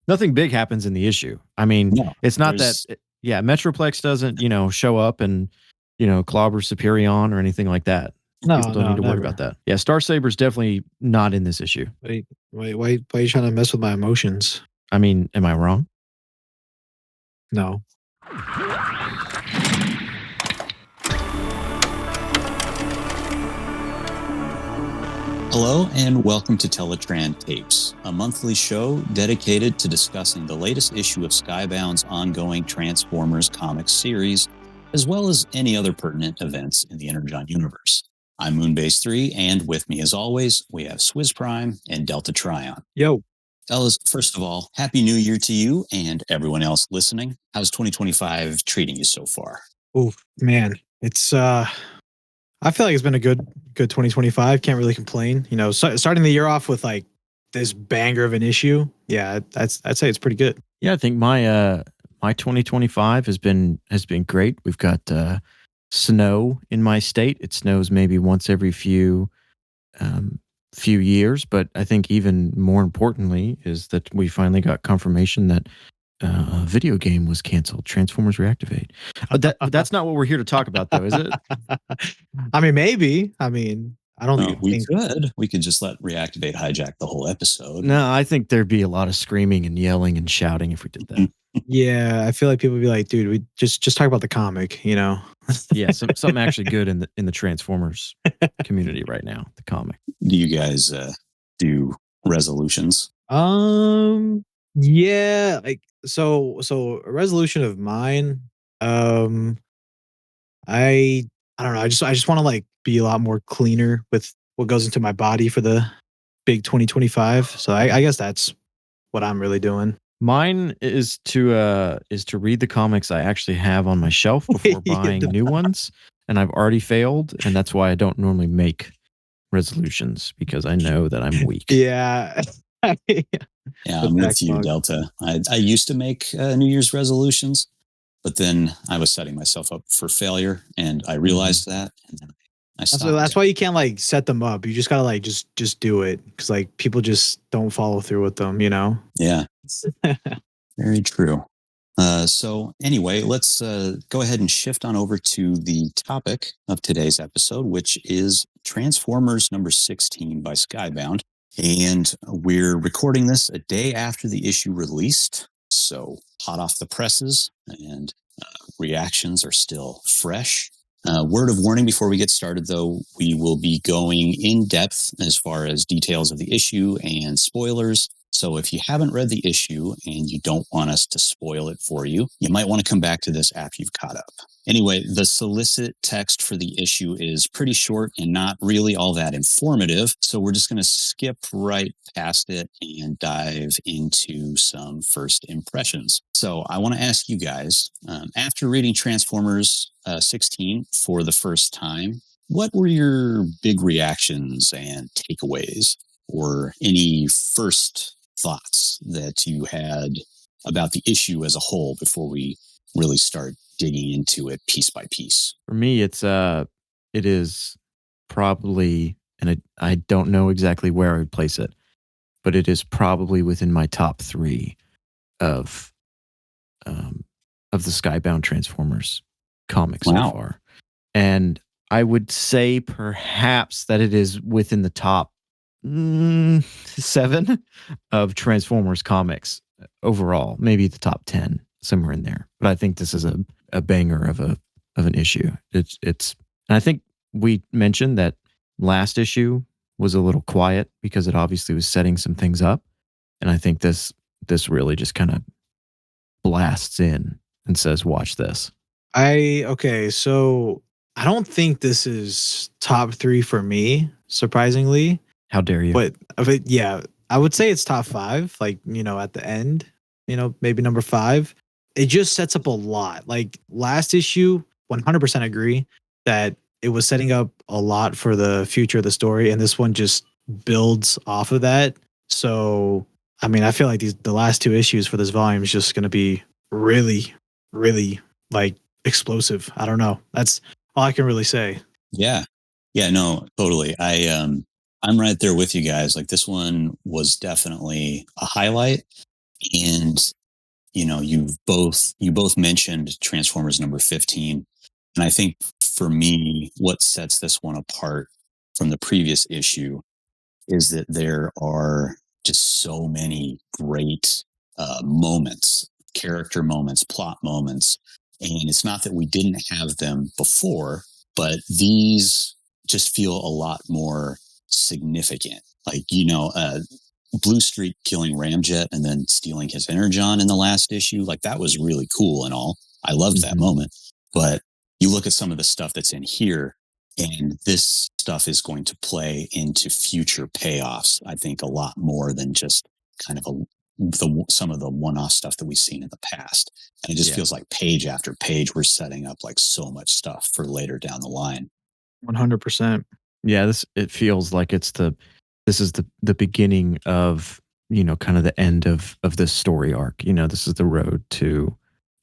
nothing big happens in the issue. I mean, No, it's not that. Yeah, Metroplex doesn't show up and clobber Superion or anything like that. People don't need to worry about that. Yeah, Star Saber's definitely not in this issue. Wait, why are you trying to mess with my emotions? I mean, am I wrong? No. Hello and welcome to Teletraan Tapes, a monthly show dedicated to discussing the latest issue of Skybound's ongoing Transformers comics series, as well as any other pertinent events in the Energon universe. I'm Moonbase Three, and with me as always, we have Swizz Prime and Delta Trion. Yo. Fellas, first of all, Happy New Year to you and everyone else listening. How's 2025 treating you so far? Oh, man. It's, I feel like it's been a good 2025. Can't really complain. Starting the year off with like this banger of an issue. Yeah, I'd say it's pretty good. Yeah, I think my 2025 has been great. We've got snow in my state. It snows maybe once every few years, but I think even more importantly is that we finally got confirmation that a video game was canceled. Transformers Reactivate. That's not what we're here to talk about, though, is it? I mean, maybe. I mean, I don't think we could just let Reactivate hijack the whole episode. No, I think there'd be a lot of screaming and yelling and shouting if we did that. Yeah, I feel like people would be like, dude, we just talk about the comic, Yeah, something actually good in the Transformers community right now, the comic. Do you guys do resolutions? Yeah, like so a resolution of mine, I don't know, I just want to like be a lot more cleaner with what goes into my body for the big 2025. So I guess that's what I'm really doing. Mine is to read the comics I actually have on my shelf before buying new ones, and I've already failed, and that's why I don't normally make resolutions, because I know that I'm weak. Yeah. Yeah, I'm with you, Delta. I used to make New Year's resolutions, but then I was setting myself up for failure, and I realized that, and then I stopped. So that's why you can't like set them up. You just gotta like just do it, because like people just don't follow through with them, Yeah, very true. So anyway, let's go ahead and shift on over to the topic of today's episode, which is Transformers number 16 by Skybound. And we're recording this a day after the issue released, so hot off the presses, and reactions are still fresh. Word of warning before we get started, though, we will be going in depth as far as details of the issue and spoilers. So if you haven't read the issue and you don't want us to spoil it for you, you might want to come back to this after you've caught up. Anyway, the solicit text for the issue is pretty short and not really all that informative. So we're just going to skip right past it and dive into some first impressions. So I want to ask you guys, after reading Transformers 16 for the first time, what were your big reactions and takeaways, or any first thoughts that you had about the issue as a whole before we really start digging into it piece by piece? For me, it is probably, and I don't know exactly where I would place it, but it is probably within my top 3 of the Skybound Transformers comics so far. And I would say perhaps that it is within the top 7 of Transformers comics overall, maybe the top 10, somewhere in there. But I think this is a banger of an issue. It's and I think we mentioned that last issue was a little quiet because it obviously was setting some things up, and I think this really just kind of blasts in and says, "Watch this." So I don't think this is top 3 for me, surprisingly. How dare you? But yeah, I would say it's top 5, like, at the end, maybe number 5. It just sets up a lot. Like last issue, 100% agree that it was setting up a lot for the future of the story, and this one just builds off of that. So, I mean, I feel like the last 2 issues for this volume is just going to be really, really like explosive. I don't know. That's all I can really say. Yeah, no, totally. I'm right there with you guys. Like, this one was definitely a highlight. And you both mentioned Transformers number 15. And I think for me, what sets this one apart from the previous issue is that there are just so many great moments, character moments, plot moments. And it's not that we didn't have them before, but these just feel a lot more significant. Like, Blue Streak killing Ramjet and then stealing his Energon in the last issue. Like, that was really cool and all. I loved that moment. But you look at some of the stuff that's in here, and this stuff is going to play into future payoffs, I think, a lot more than just kind of some of the one-off stuff that we've seen in the past. And it just feels like page after page, we're setting up like so much stuff for later down the line. 100%. Yeah, it feels like this is the beginning of, kind of the end of this story arc. This is the road to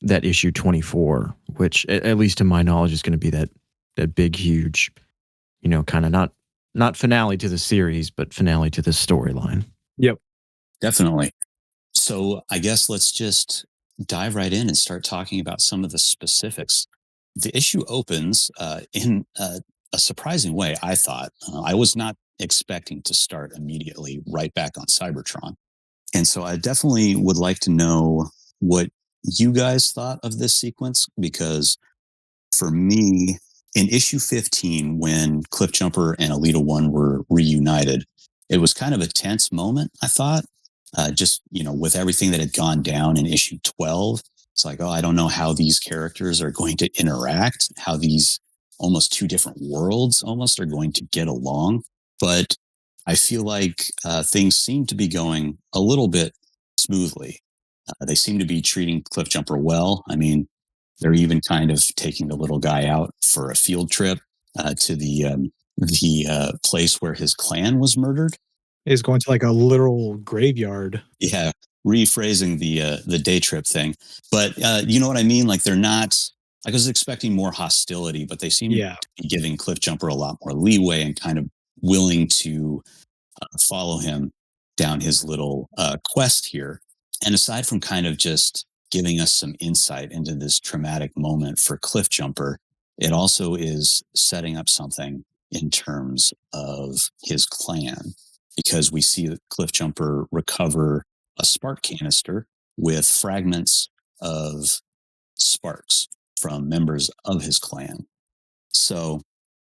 that issue 24, which at least to my knowledge is going to be that big, huge, kind of not finale to the series, but finale to this storyline. Yep. Definitely. So I guess let's just dive right in and start talking about some of the specifics. The issue opens in a surprising way, I thought. I was not expecting to start immediately right back on Cybertron. And so I definitely would like to know what you guys thought of this sequence, because for me, in issue 15, when Cliffjumper and Elita 1 were reunited, it was kind of a tense moment, I thought. Just, with everything that had gone down in issue 12, it's like, oh, I don't know how these characters are going to interact, how these almost two different worlds almost are going to get along. But I feel like things seem to be going a little bit smoothly. They seem to be treating Cliffjumper well. I mean, they're even kind of taking the little guy out for a field trip to the place where his clan was murdered. Is going to like a literal graveyard. Yeah, rephrasing the day trip thing. But you know what I mean? Like, they're not, like, I was expecting more hostility, but they seem to be giving Cliffjumper a lot more leeway and kind of willing to follow him down his little quest here. And aside from kind of just giving us some insight into this traumatic moment for Cliffjumper, it also is setting up something in terms of his clan, because we see that Cliffjumper recover a spark canister with fragments of sparks from members of his clan. So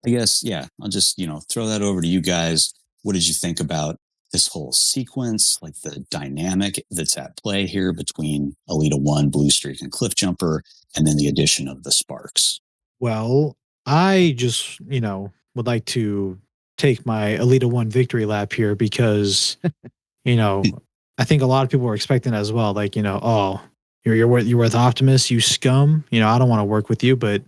I guess, I'll just, throw that over to you guys. What did you think about this whole sequence, like the dynamic that's at play here between Elita 1, Blue Streak, and Cliffjumper, and then the addition of the sparks? Well, I just, would like to take my Elita 1 victory lap here because, I think a lot of people were expecting as well. Like, oh, you're with Optimus, you scum. I don't want to work with you. But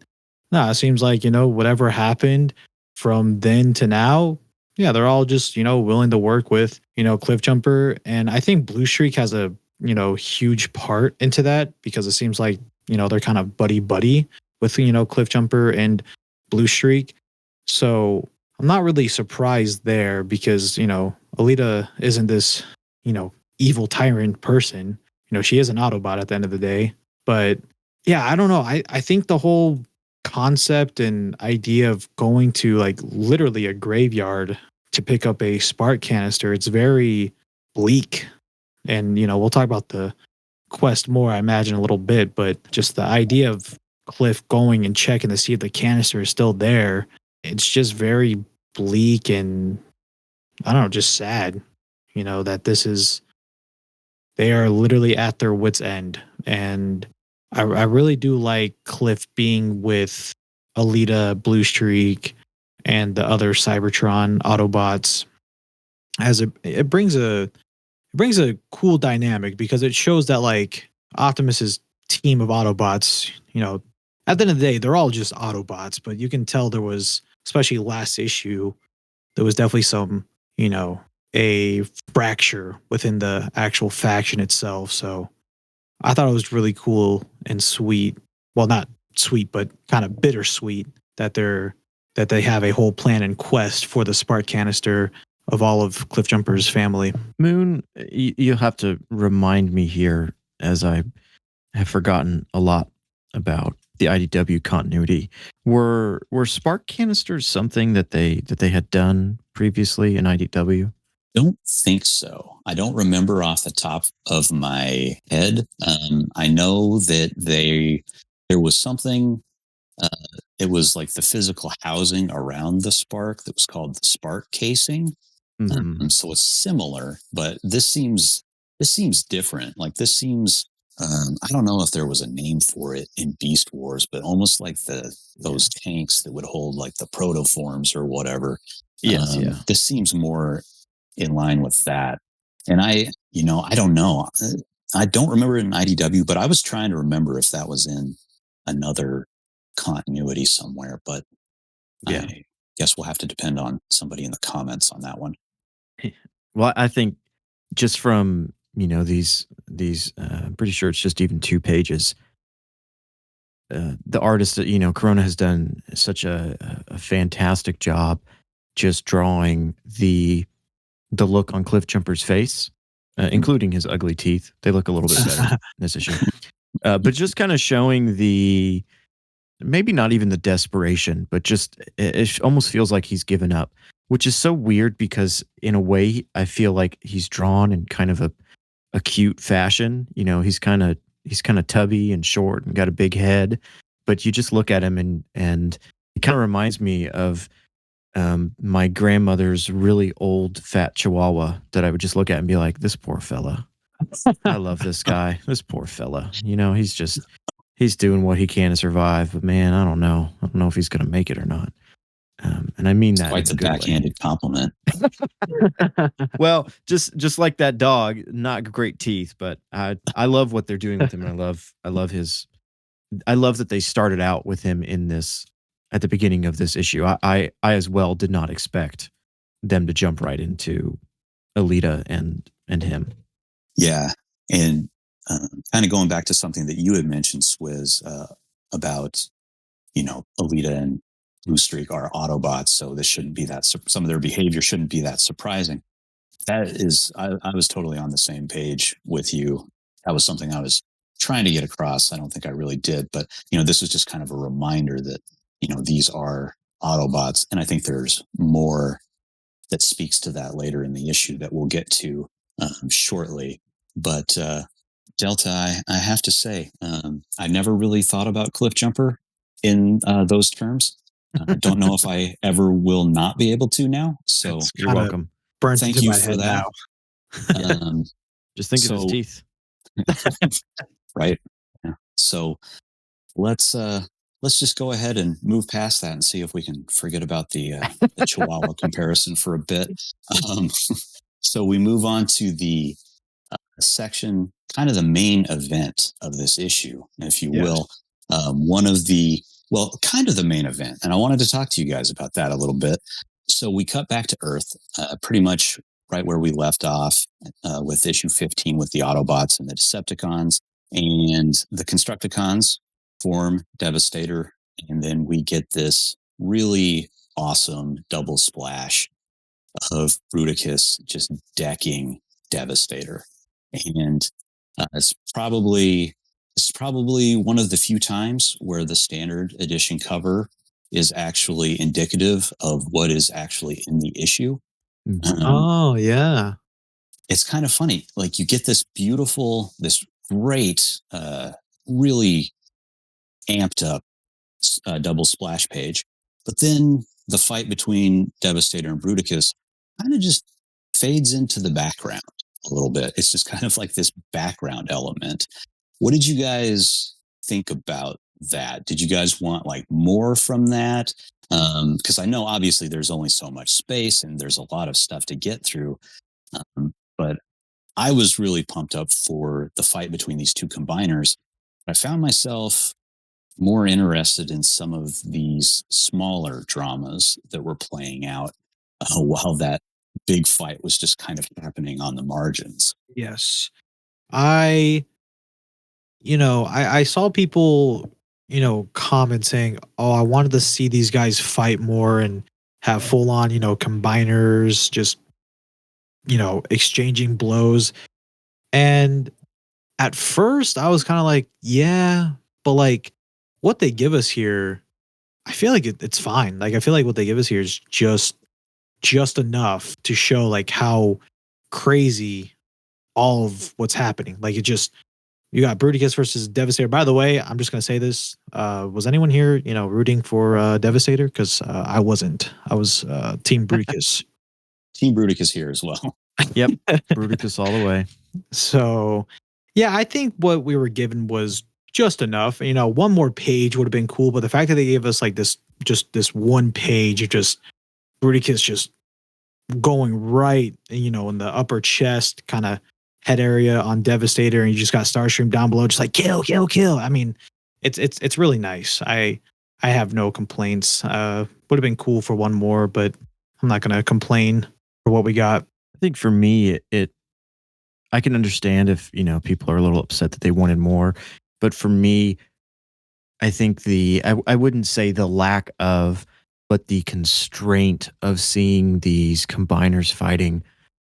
no, it seems like, whatever happened from then to now, they're all just, willing to work with, Cliffjumper. And I think Blue Streak has a, huge part into that, because it seems like, they're kind of buddy with, Cliffjumper and Blue Streak. So I'm not really surprised there, because, Elita isn't this, evil tyrant person. She is an Autobot at the end of the day. But yeah, I don't know. I think the whole concept and idea of going to like literally a graveyard to pick up a spark canister, it's very bleak. And, we'll talk about the quest more, I imagine, a little bit, but just the idea of Cliff going and checking to see if the canister is still there, it's just very bleak and, I don't know, just sad, that they are literally at their wit's end. And I really do like Cliff being with Elita, Blue Streak, and the other Cybertron Autobots, as it brings a cool dynamic, because it shows that like Optimus's team of Autobots, at the end of the day, they're all just Autobots, but you can tell there was, especially last issue, there was definitely some, a fracture within the actual faction itself. So I thought it was really cool and sweet. Well, not sweet, but kind of bittersweet that they have a whole plan and quest for the spark canister. of all of Cliffjumper's family. Moon, you'll have to remind me here, as I have forgotten a lot about the IDW continuity. Were spark canisters something that they had done previously in IDW? Don't think so. I don't remember off the top of my head. I know that there was something. It was like the physical housing around the spark that was called the spark casing. Mm-hmm. So it's similar, but this seems different. Like this seems. I don't know if there was a name for it in Beast Wars, but almost like those tanks that would hold like the protoforms or whatever. Yes, yeah. This seems more in line with that. And I don't know. I don't remember it in IDW, but I was trying to remember if that was in another continuity somewhere. But Yeah. I guess we'll have to depend on somebody in the comments on that one. Well, I think just from these I'm pretty sure it's just even 2 pages. The artist that Corona has done such a fantastic job just drawing the look on Cliffjumper's face, including his ugly teeth. They look a little bit better in this issue. But just kind of showing the, maybe not even the desperation, but just it almost feels like he's given up, which is so weird because in a way I feel like he's drawn in kind of a cute fashion. He's kind of tubby and short and got a big head, but you just look at him and it kind of reminds me of my grandmother's really old fat Chihuahua that I would just look at and be like, this poor fella. I love this guy. This poor fella. He's doing what he can to survive, but man, I don't know. I don't know if he's going to make it or not. And I mean that quite the backhanded compliment. Well, just like that dog, not great teeth, but I love what they're doing with him. And I love that they started out with him in this at the beginning of this issue. I as well did not expect them to jump right into Alita and him. Yeah, and kind of going back to something that you had mentioned, Swizz, about Alita and Blue Streak are Autobots, so this shouldn't be that. Some of their behavior shouldn't be that surprising. That is, I was totally on the same page with you. That was something I was trying to get across. I don't think I really did, but this was just kind of a reminder that these are Autobots, and I think there's more that speaks to that later in the issue that we'll get to shortly. But Delta, I have to say, I never really thought about Cliffjumper in those terms. I don't know if I ever will not be able to now. So you're welcome. Burns thank into you my for head that. now. Just think of his teeth. Right. Yeah. So let's just go ahead and move past that and see if we can forget about the Chihuahua comparison for a bit. So we move on to the section, kind of the main event of this issue, if you will. Kind of the main event. And I wanted to talk to you guys about that a little bit. So we cut back to Earth, pretty much right where we left off with issue 15 with the Autobots and the Decepticons. And the Constructicons form Devastator. And then we get this really awesome double splash of Bruticus just decking Devastator. And it's probably one of the few times where the standard edition cover is actually indicative of what is actually in the issue. Oh, yeah. It's kind of funny. Like you get this great, really amped up double splash page. But then the fight between Devastator and Bruticus kind of just fades into the background a little bit. It's just kind of like this background element. What did you guys think about that? Did you guys want like more from that? Because I know obviously there's only so much space and there's a lot of stuff to get through. But I was really pumped up for the fight between these two combiners. I found myself more interested in some of these smaller dramas that were playing out while that big fight was just kind of happening on the margins. Yes. I saw people, comment saying, oh, I wanted to see these guys fight more and have full on, combiners just exchanging blows. And at first I was kind of like, yeah, but like what they give us here, I feel like it's fine. Like I feel like what they give us here is just enough to show like how crazy all of what's happening. Like it just, you got Bruticus versus Devastator. By the way, I'm just gonna say this. Was anyone here, rooting for Devastator? Because I wasn't. I was Team Bruticus. Team Bruticus here as well. Yep, Bruticus all the way. So, yeah, I think what we were given was just enough. One more page would have been cool, but the fact that they gave us like this one page of just Bruticus just going right, in the upper chest kind of head area on Devastator, and you just got Starscream down below, just like kill, kill, kill. I mean, it's really nice. I have no complaints. Would have been cool for one more, but I'm not gonna complain for what we got. I think for me, I can understand if people are a little upset that they wanted more, but for me, I think I wouldn't say the lack of, but the constraint of seeing these combiners fighting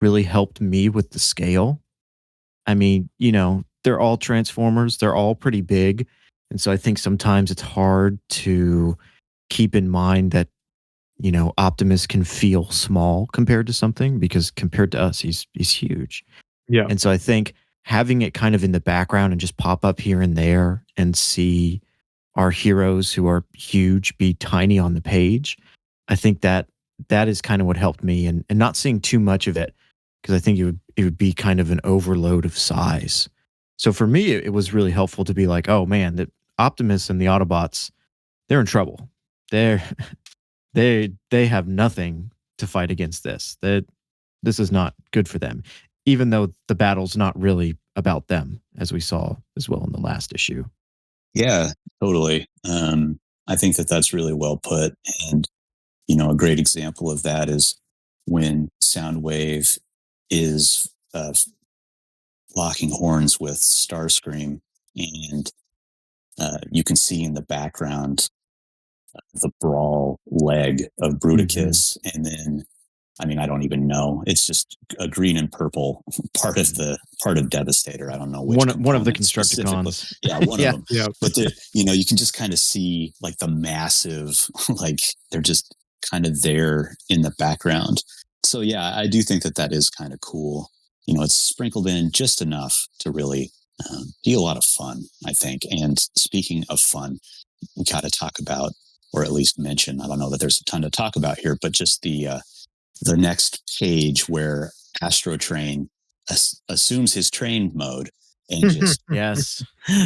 really helped me with the scale. I mean, they're all Transformers, they're all pretty big, and so I think sometimes it's hard to keep in mind that Optimus can feel small compared to something, because compared to us, he's huge. Yeah. And so I think having it kind of in the background and just pop up here and there and see our heroes who are huge be tiny on the page, I think that is kind of what helped me, and not seeing too much of it, because I think it would be kind of an overload of size. So for me, it was really helpful to be like, oh man, that Optimus and the Autobots, they're in trouble. They have nothing to fight against this. This is not good for them, even though the battle's not really about them, as we saw as well in the last issue. Yeah, totally. I think that's really well put. And, a great example of that is when Soundwave is locking horns with Starscream, and you can see in the background the brawl leg of Bruticus. Mm-hmm. And then, I don't even know. It's just a green and purple part of Devastator. I don't know which one of the Constructicons. Yeah, one yeah. of them. Yeah. But you can just kind of see like the massive, like they're just kind of there in the background. So yeah, I do think that is kind of cool. It's sprinkled in just enough to really be a lot of fun, I think. And speaking of fun, we got to talk about, or at least mention, I don't know that there's a ton to talk about here, but just the next page where Astrotrain assumes his train mode and just yes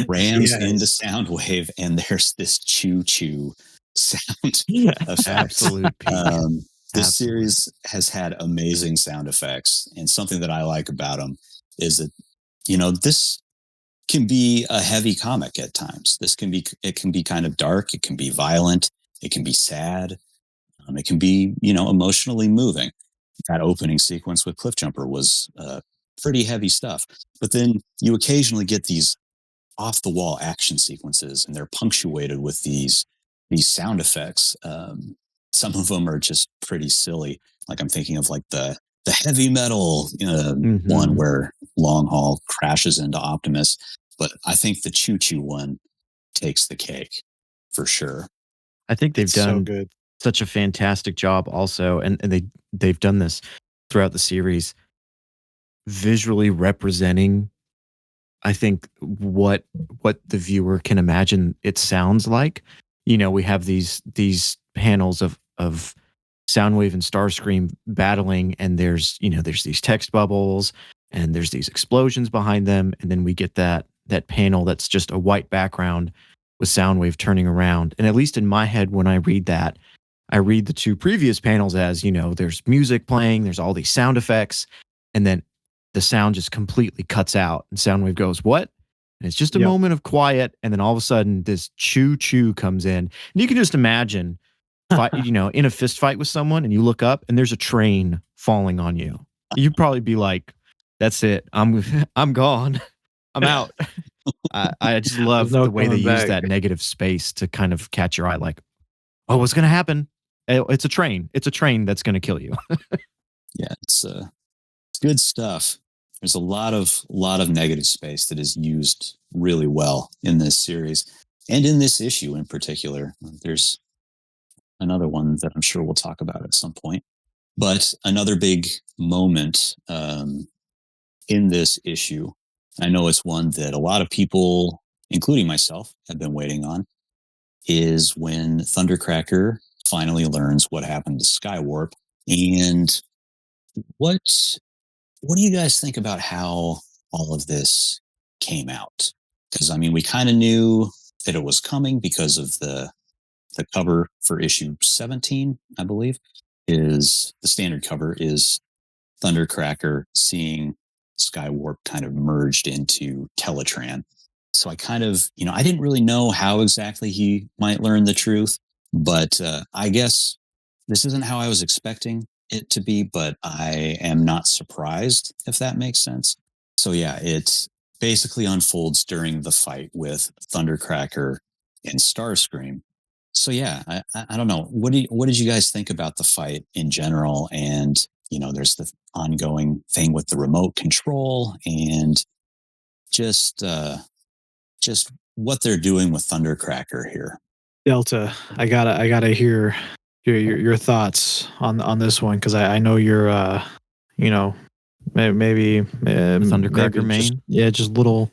rams into Soundwave, and there's this choo-choo sound effect. Absolute peak. This series has had amazing sound effects, and something that I like about them is that, this can be a heavy comic at times. It can be kind of dark. It can be violent. It can be sad. It can be, emotionally moving. That opening sequence with Cliffjumper was pretty heavy stuff. But then you occasionally get these off-the-wall action sequences, and they're punctuated with these sound effects. Some of them are just pretty silly. Like I'm thinking of like the heavy metal one where Long Haul crashes into Optimus. But I think the choo-choo one takes the cake for sure. I think they've done such a fantastic job also, and they've done this throughout the series, visually representing, I think, what the viewer can imagine it sounds like. We have these panels of Soundwave and Starscream battling, and there's these text bubbles, and there's these explosions behind them, and then we get that panel that's just a white background with Soundwave turning around. And at least in my head, when I read that, I read the two previous panels as, there's music playing, there's all these sound effects, and then the sound just completely cuts out, and Soundwave goes, what? And it's just a moment of quiet, and then all of a sudden this choo-choo comes in. And you can just imagine, in a fist fight with someone, and you look up, and there's a train falling on you. You'd probably be like, that's it. I'm gone. I'm out. I just love the way they use that negative space to kind of catch your eye, like, oh, what's going to happen? It's a train. It's a train that's going to kill you. Yeah, it's good stuff. There's a lot of negative space that is used really well in this series and in this issue in particular. There's another one that I'm sure we'll talk about at some point. But another big moment in this issue, I know it's one that a lot of people, including myself, have been waiting on, is when Thundercracker finally learns what happened to Skywarp. And what do you guys think about how all of this came out? Because, I mean, we kind of knew that it was coming because of the cover for issue 17, I believe, is the standard cover is Thundercracker seeing Skywarp kind of merged into Teletran. So I kind of, I didn't really know how exactly he might learn the truth, but I guess this isn't how I was expecting it to be, but I am not surprised, if that makes sense. So yeah, it basically unfolds during the fight with Thundercracker and Starscream. So yeah, I don't know. What did you guys think about the fight in general? And there's the ongoing thing with the remote control and just what they're doing with Thundercracker here. Delta, I gotta hear your thoughts on this one, because I know you're maybe Thundercracker main. Just little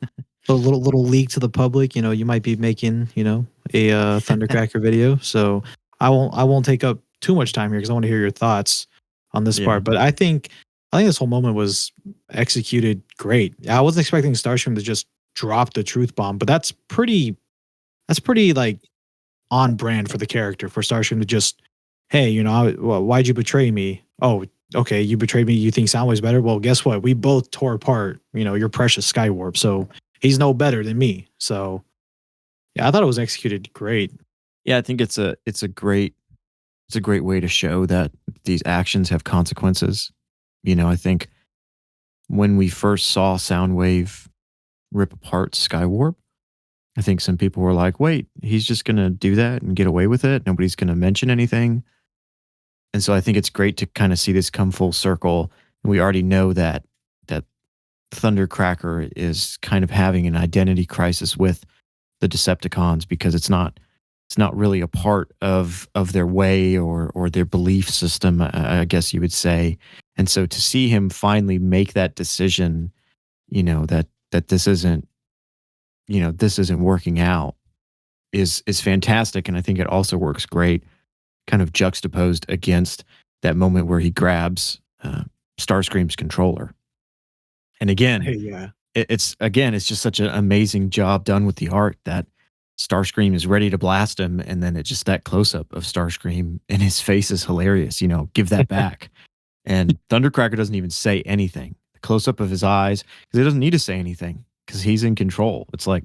leak to the public. You might be making a Thundercracker video, so I won't take up too much time here because I want to hear your thoughts on this part. But I think this whole moment was executed great. I wasn't expecting Starscream to just drop the truth bomb, but that's pretty like on brand for the character, for Starscream to just, hey, why'd you betray me? Oh, okay, you betrayed me. You think Soundwave's better? Well, guess what? We both tore apart, your precious Skywarp. So he's no better than me. So yeah, I thought it was executed great. Yeah, I think it's a great way to show that these actions have consequences. I think when we first saw Soundwave rip apart Skywarp, I think some people were like, wait, he's just going to do that and get away with it? Nobody's going to mention anything? And so I think it's great to kind of see this come full circle. We already know that Thundercracker is kind of having an identity crisis with the Decepticons because it's not really a part of their way or their belief system, I guess you would say. And so to see him finally make that decision, that this isn't working out is fantastic. And I think it also works great, kind of juxtaposed against that moment where he grabs Starscream's controller. And again, it's just such an amazing job done with the art that Starscream is ready to blast him, and then it's just that close-up of Starscream, and his face is hilarious. Give that back. And Thundercracker doesn't even say anything. The close-up of his eyes, because he doesn't need to say anything, because he's in control. It's like,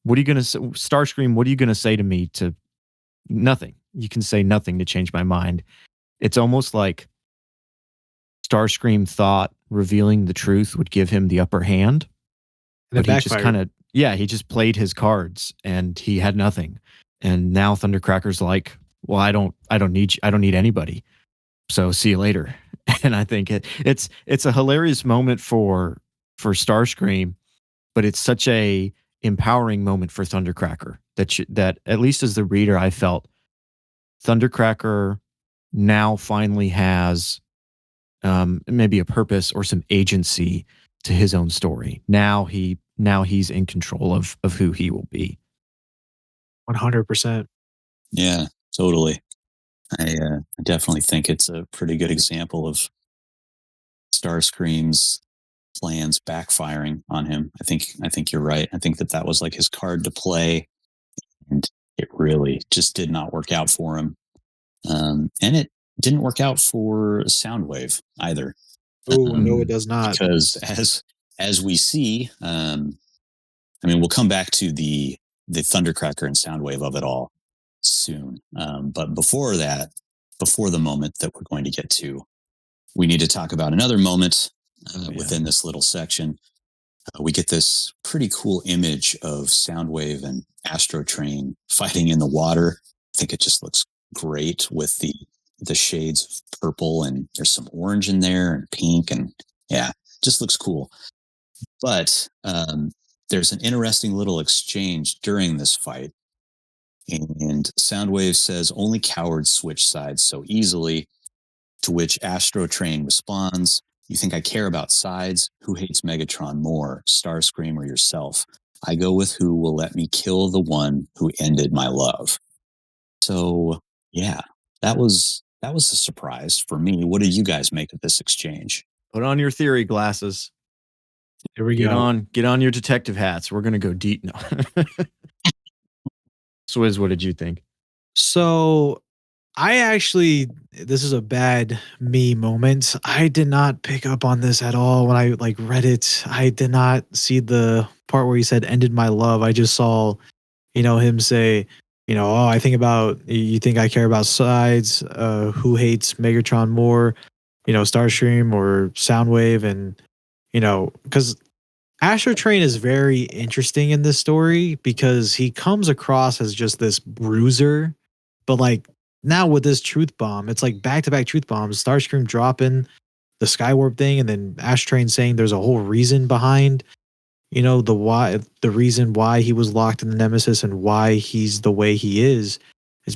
what are you going to say? Starscream, what are you going to say to me? To nothing. You can say nothing to change my mind. It's almost like Starscream thought revealing the truth would give him the upper hand. But he just kind of, he just played his cards and he had nothing. And now Thundercracker's like, well, I don't need anybody. So see you later. And I think it's a hilarious moment for Starscream, but it's such a empowering moment for Thundercracker that at least as the reader, I felt Thundercracker now finally has maybe a purpose or some agency to his own story. Now he's in control of who he will be. 100%. Yeah, totally. I definitely think it's a pretty good example of Starscream's plans backfiring on him. I think you're right. I think that was like his card to play, and it really just did not work out for him. And it didn't work out for Soundwave either. Oh, no, it does not. Because as we see, we'll come back to the Thundercracker and Soundwave of it all soon. But before the moment that we're going to get to, we need to talk about another moment within this little section. We get this pretty cool image of Soundwave and Astrotrain fighting in the water. I think it just looks great with the shades of purple, and there's some orange in there and pink, and yeah, just looks cool. But there's an interesting little exchange during this fight. And Soundwave says, only cowards switch sides so easily, to which Astrotrain responds, you think I care about sides? Who hates Megatron more, Starscream or yourself? I go with who will let me kill the one who ended my love. So, yeah, that was a surprise for me. What do you guys make of this exchange? Put on your theory glasses. Here we Get go. on your detective hats. We're gonna go deep now. Swizz, what did you think? So I actually, this is a bad me moment. I did not pick up on this at all when I like read it. I did not see the part where he said ended my love. I just saw, him say, oh, I think about, you think I care about sides, who hates Megatron more, Starscream or Soundwave. And, because Astro Train is very interesting in this story because he comes across as just this bruiser, but like now with this truth bomb, it's like back to back truth bombs. Starscream dropping the Skywarp thing, and then Astro Train saying there's a whole reason behind, the reason why he was locked in the Nemesis and why he's the way he is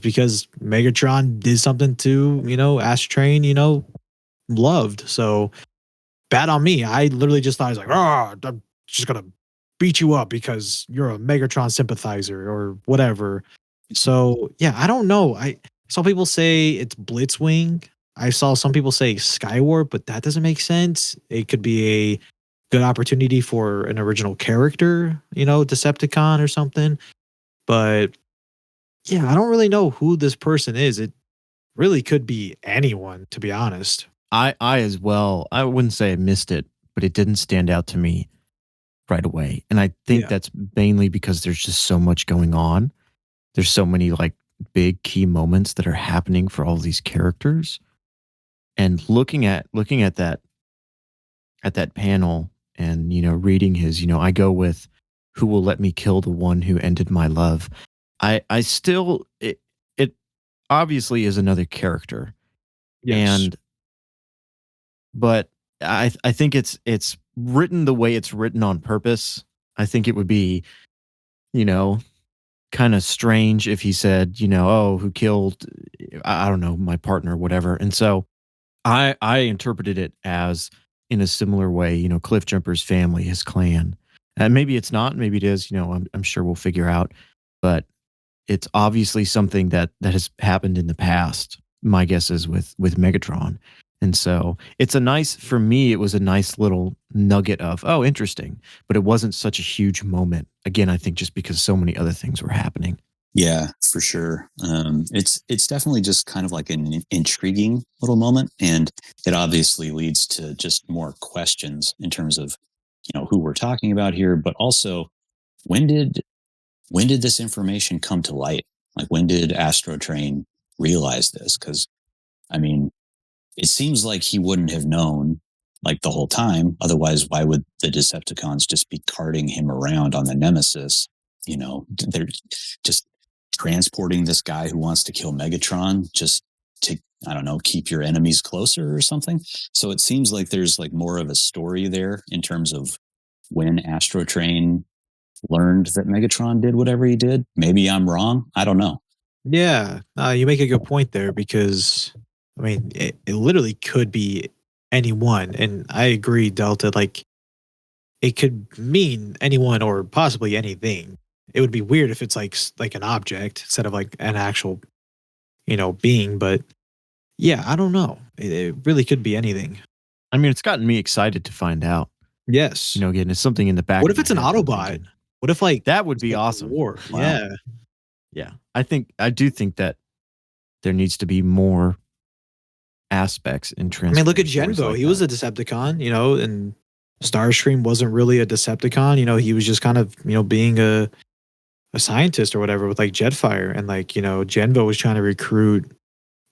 because Megatron did something to Astro Train, loved. So bad on me. I literally just thought, I was like, oh, I'm just gonna beat you up because you're a Megatron sympathizer or whatever. So yeah, I don't know. I saw people say it's Blitzwing. I saw some people say Skywarp, but that doesn't make sense. It could be a good opportunity for an original character, Decepticon or something. But yeah, I don't really know who this person is. It really could be anyone, to be honest. I as well. I wouldn't say I missed it, but it didn't stand out to me right away. And I think that's mainly because there's just so much going on. There's so many like big key moments that are happening for all these characters. And looking at that panel and reading his, I go with who will let me kill the one who ended my love. I still it obviously is another character. Yes. But I think it's written the way it's written on purpose. I think it would be, kind of strange if he said, oh, who killed, I don't know, my partner or whatever. And so I interpreted it as in a similar way, Cliffjumper's family, his clan. And maybe it's not, maybe it is, I'm sure we'll figure out. But it's obviously something that has happened in the past. My guess is with Megatron. And so for me, it was a nice little nugget of, oh, interesting, but it wasn't such a huge moment. Again, I think just because so many other things were happening. Yeah, for sure. It's definitely just kind of like an intriguing little moment. And it obviously leads to just more questions in terms of, who we're talking about here, but also when did this information come to light? Like when did Astro Train realize this? Because I mean, it seems like he wouldn't have known like the whole time. Otherwise, why would the Decepticons just be carting him around on the Nemesis? They're just transporting this guy who wants to kill Megatron just to, I don't know, keep your enemies closer or something. So it seems like there's like more of a story there in terms of when Astro Train learned that Megatron did whatever he did. Maybe I'm wrong. I don't know. Yeah, you make a good point there because, I mean, it literally could be anyone. And I agree, Delta, like it could mean anyone or possibly anything. It would be weird if it's like an object instead of like an actual, being. But yeah, I don't know. It really could be anything. I mean, it's gotten me excited to find out. Yes. Again, it's something in the back. What if it's an Autobot? What if like that would be awesome? War? Wow. Yeah. Yeah. I do think that there needs to be more aspects in Transformers. I mean, look at Genvo. Like he was a Decepticon, and Starscream wasn't really a Decepticon. He was just kind of, being a scientist or whatever with like Jetfire. And like, Genvo was trying to recruit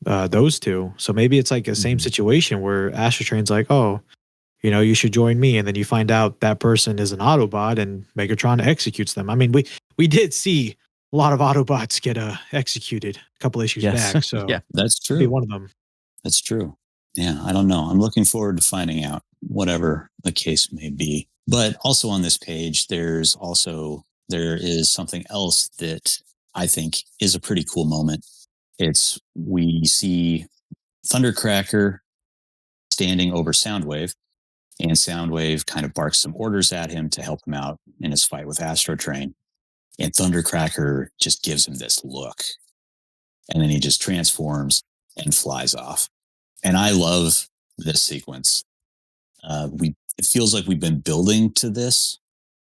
those two. So maybe it's like a same situation where Astro Train's like, oh, you should join me. And then you find out that person is an Autobot and Megatron executes them. I mean, we did see a lot of Autobots get executed a couple issues back. So yeah, that's true. Be one of them. That's true. Yeah, I don't know. I'm looking forward to finding out. whatever the case may be. But also on this page, there is something else that I think is a pretty cool moment. We see Thundercracker standing over Soundwave, and Soundwave kind of barks some orders at him to help him out in his fight with Astrotrain. And Thundercracker just gives him this look. And then he just transforms and flies off. And I love this sequence. It feels like we've been building to this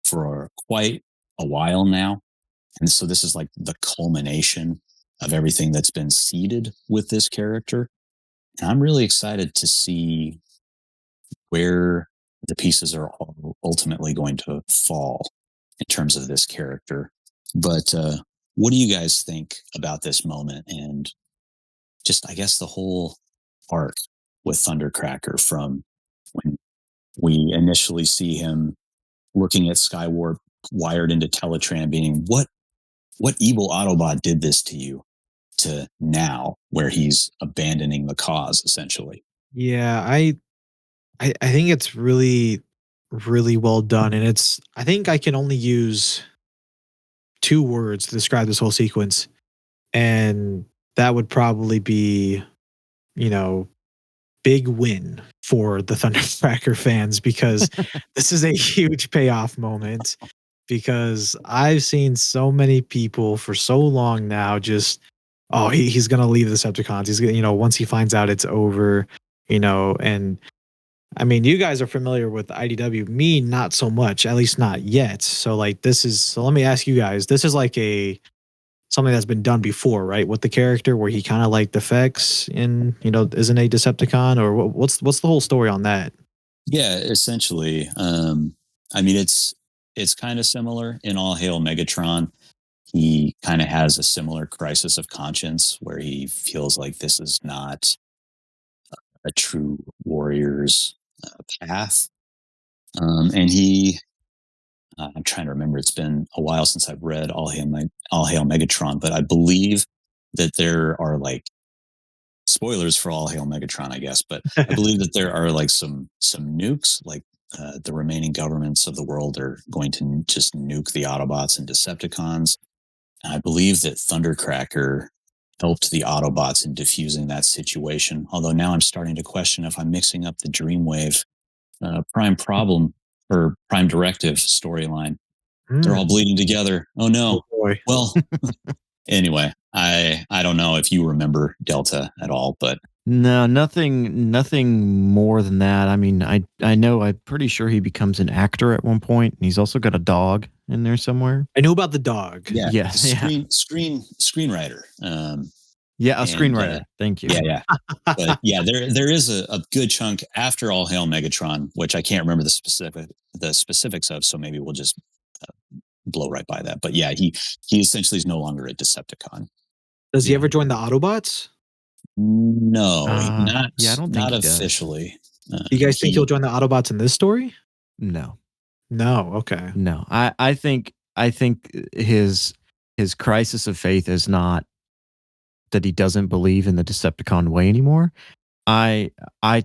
for quite a while now. And so this is like the culmination of everything that's been seeded with this character. And I'm really excited to see where the pieces are ultimately going to fall in terms of this character. But what do you guys think about this moment and just, I guess, the whole arc with Thundercracker from when we initially see him looking at Skywarp wired into Teletran being, what evil Autobot did this to you, to now where he's abandoning the cause, essentially? Yeah, I think it's really, really well done. And I think I can only use 2 words to describe this whole sequence. And that would probably be, big win for the Thundercracker fans, because this is a huge payoff moment. Because I've seen so many people for so long now just, oh, he's going to leave the Decepticons. He's going to, once he finds out it's over, and I mean, you guys are familiar with IDW, me not so much, at least not yet. So like so let me ask you guys, this is like something that's been done before, right? With the character where he kind of like defects and, isn't a Decepticon, or what's the whole story on that? Yeah, essentially. I mean, it's kind of similar in All Hail Megatron. He kind of has a similar crisis of conscience where he feels like this is not a true warrior's path. And I'm trying to remember, it's been a while since I've read All Hail Megatron, but I believe that there are like spoilers for All Hail Megatron, I guess, but I believe that there are like some nukes, like the remaining governments of the world are going to just nuke the Autobots and Decepticons. And I believe that Thundercracker helped the Autobots in diffusing that situation. Although now I'm starting to question if I'm mixing up the Dreamwave Prime Problem or Prime Directive storyline. They're all bleeding together. Oh no. Oh, boy. Well, anyway, I don't know if you remember Delta at all, but no, nothing more than that. I mean, I know, I'm pretty sure he becomes an actor at one point, and he's also got a dog in there somewhere. I know about the dog. Yeah. Screenwriter. Yeah, a screenwriter. Thank you. Yeah. But yeah, there is a good chunk after All Hail Megatron, which I can't remember the specifics of, so maybe we'll just blow right by that. But yeah, he essentially is no longer a Decepticon. Does he ever join the Autobots? No, not. Yeah, I don't think not he does. officially. Do you guys think he'll join the Autobots in this story? No. Okay. No. I think his crisis of faith is not that he doesn't believe in the Decepticon way anymore. I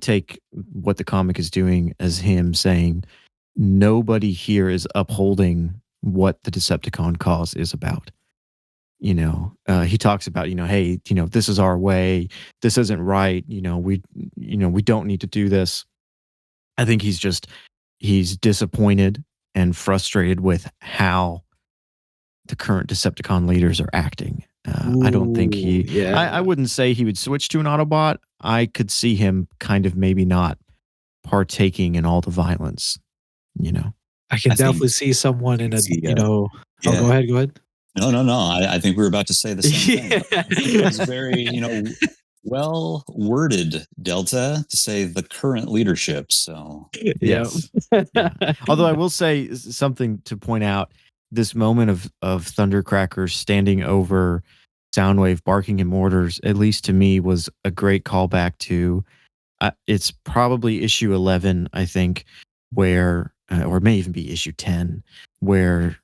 take what the comic is doing as him saying nobody here is upholding what the Decepticon cause is about. He talks about, hey, this is our way. This isn't right. We don't need to do this. I think he's disappointed and frustrated with how the current Decepticon leaders are acting. I don't think I wouldn't say he would switch to an Autobot. I could see him kind of maybe not partaking in all the violence, I can definitely see someone in a, Oh, go ahead. No. I think we were about to say the same thing. It's very, well worded, Delta, to say the current leadership. So yes. Yeah. Although I will say something to point out, this moment of Thundercracker standing over Soundwave, barking him orders, at least to me, was a great callback to, it's probably issue 11, I think, where, or it may even be issue 10, where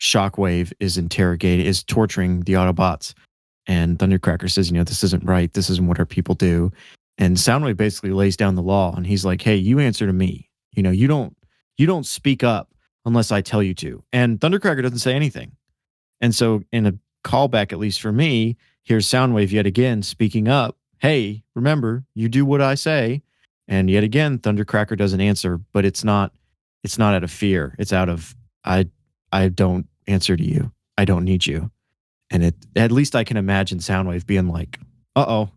Shockwave is torturing the Autobots, and Thundercracker says, this isn't right. This isn't what our people do. And Soundwave basically lays down the law, and he's like, "Hey, you answer to me. You don't speak up unless I tell you to." And Thundercracker doesn't say anything. And so, in a callback, at least for me, here's Soundwave yet again speaking up. "Hey, remember, you do what I say." And yet again, Thundercracker doesn't answer, but it's not out of fear. It's out of I don't answer to you. I don't need you. And at least I can imagine Soundwave being like, "Uh-oh,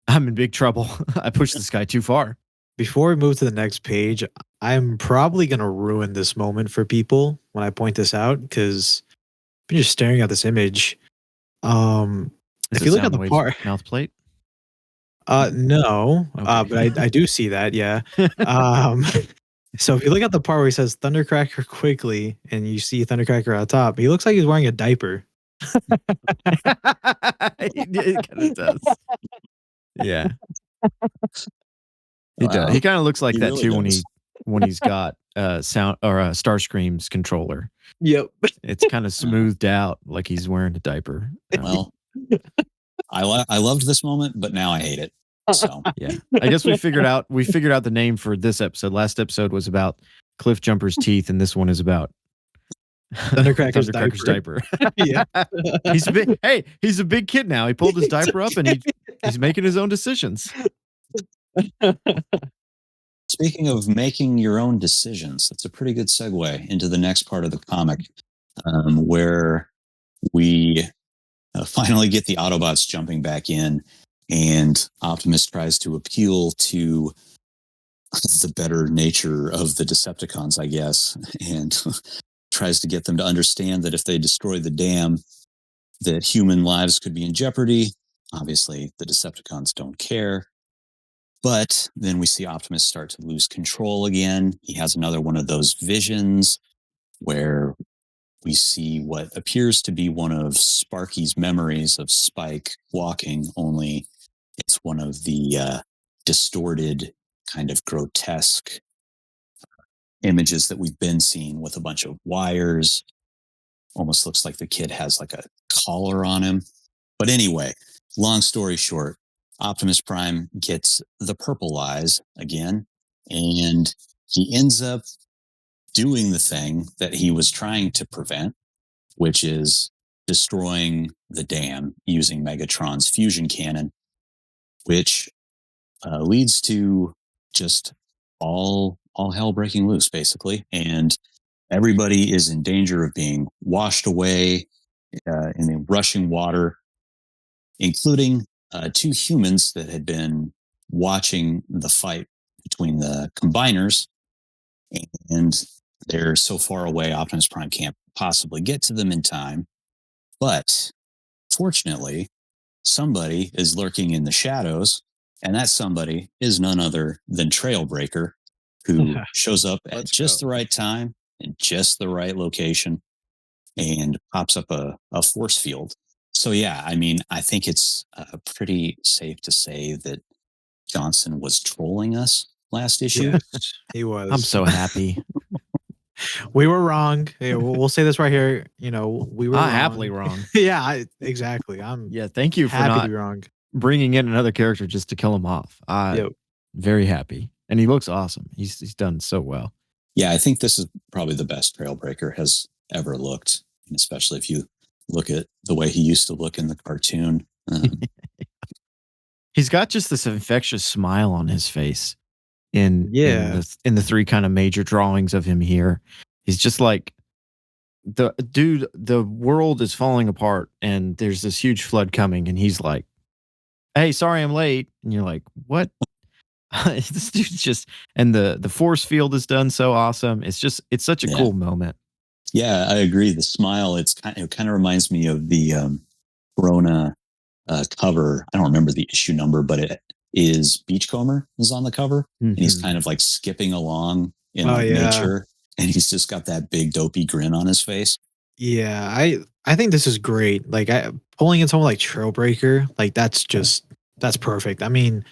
I'm in big trouble. I pushed this guy too far." Before we move to the next page, I'm probably going to ruin this moment for people when I point this out because I've been just staring at this image. If you look at the part, mouth plate, no, okay. but I do see that. Yeah. So if you look at the part where he says Thundercracker quickly, and you see Thundercracker on top, he looks like he's wearing a diaper. It kind of does. Yeah. He does. He kind of looks like that really too when he's got sound or Starscream's controller. Yep. It's kind of smoothed out like he's wearing a diaper. Well, I loved this moment, but now I hate it. So yeah, I guess we figured out the name for this episode. Last episode was about Cliffjumper's teeth, and this one is about Thundercracker's diaper. Yeah, he's big. Hey, he's a big kid now. He pulled his diaper up, and he's making his own decisions. Speaking of making your own decisions, that's a pretty good segue into the next part of the comic, where we finally get the Autobots jumping back in, and Optimus tries to appeal to the better nature of the Decepticons, I guess, and tries to get them to understand that if they destroy the dam, that human lives could be in jeopardy. Obviously, the Decepticons don't care. But then we see Optimus start to lose control again. He has another one of those visions where we see what appears to be one of Sparky's memories of Spike walking, only it's one of the distorted, kind of grotesque images that we've been seeing with a bunch of wires. Almost looks like the kid has like a collar on him. But anyway, long story short, Optimus Prime gets the purple eyes again, and he ends up doing the thing that he was trying to prevent, which is destroying the dam using Megatron's fusion cannon, which leads to just all hell breaking loose, basically. And everybody is in danger of being washed away in the rushing water, including two humans that had been watching the fight between the combiners. And they're so far away, Optimus Prime can't possibly get to them in time. But fortunately, somebody is lurking in the shadows, and that somebody is none other than Trailbreaker, who shows up at just the right time in just the right location and pops up a force field. So yeah, I mean, I think it's pretty safe to say that Johnson was trolling us last issue. Yes, he was. I'm so happy. We were wrong. Hey, we'll say this right here. We were happily wrong. Yeah, exactly. Thank you for not to be wrong. Bringing in another character just to kill him off. Very happy. And he looks awesome. He's done so well. Yeah, I think this is probably the best Trailbreaker has ever looked, and especially if you look at the way he used to look in the cartoon. He's got just this infectious smile on his face in the three kind of major drawings of him here. He's just like, the world is falling apart and there's this huge flood coming, and he's like, "Hey, sorry I'm late." And you're like, what? This dude's just, and the force field is done so awesome. It's such a cool moment. Yeah, I agree. The smile, it kind of reminds me of the Corona cover. I don't remember the issue number, but it is Beachcomber is on the cover, and he's kind of like skipping along in nature, and he's just got that big dopey grin on his face. Yeah, I think this is great. Like, pulling in someone like Trailbreaker, like that's perfect. I mean,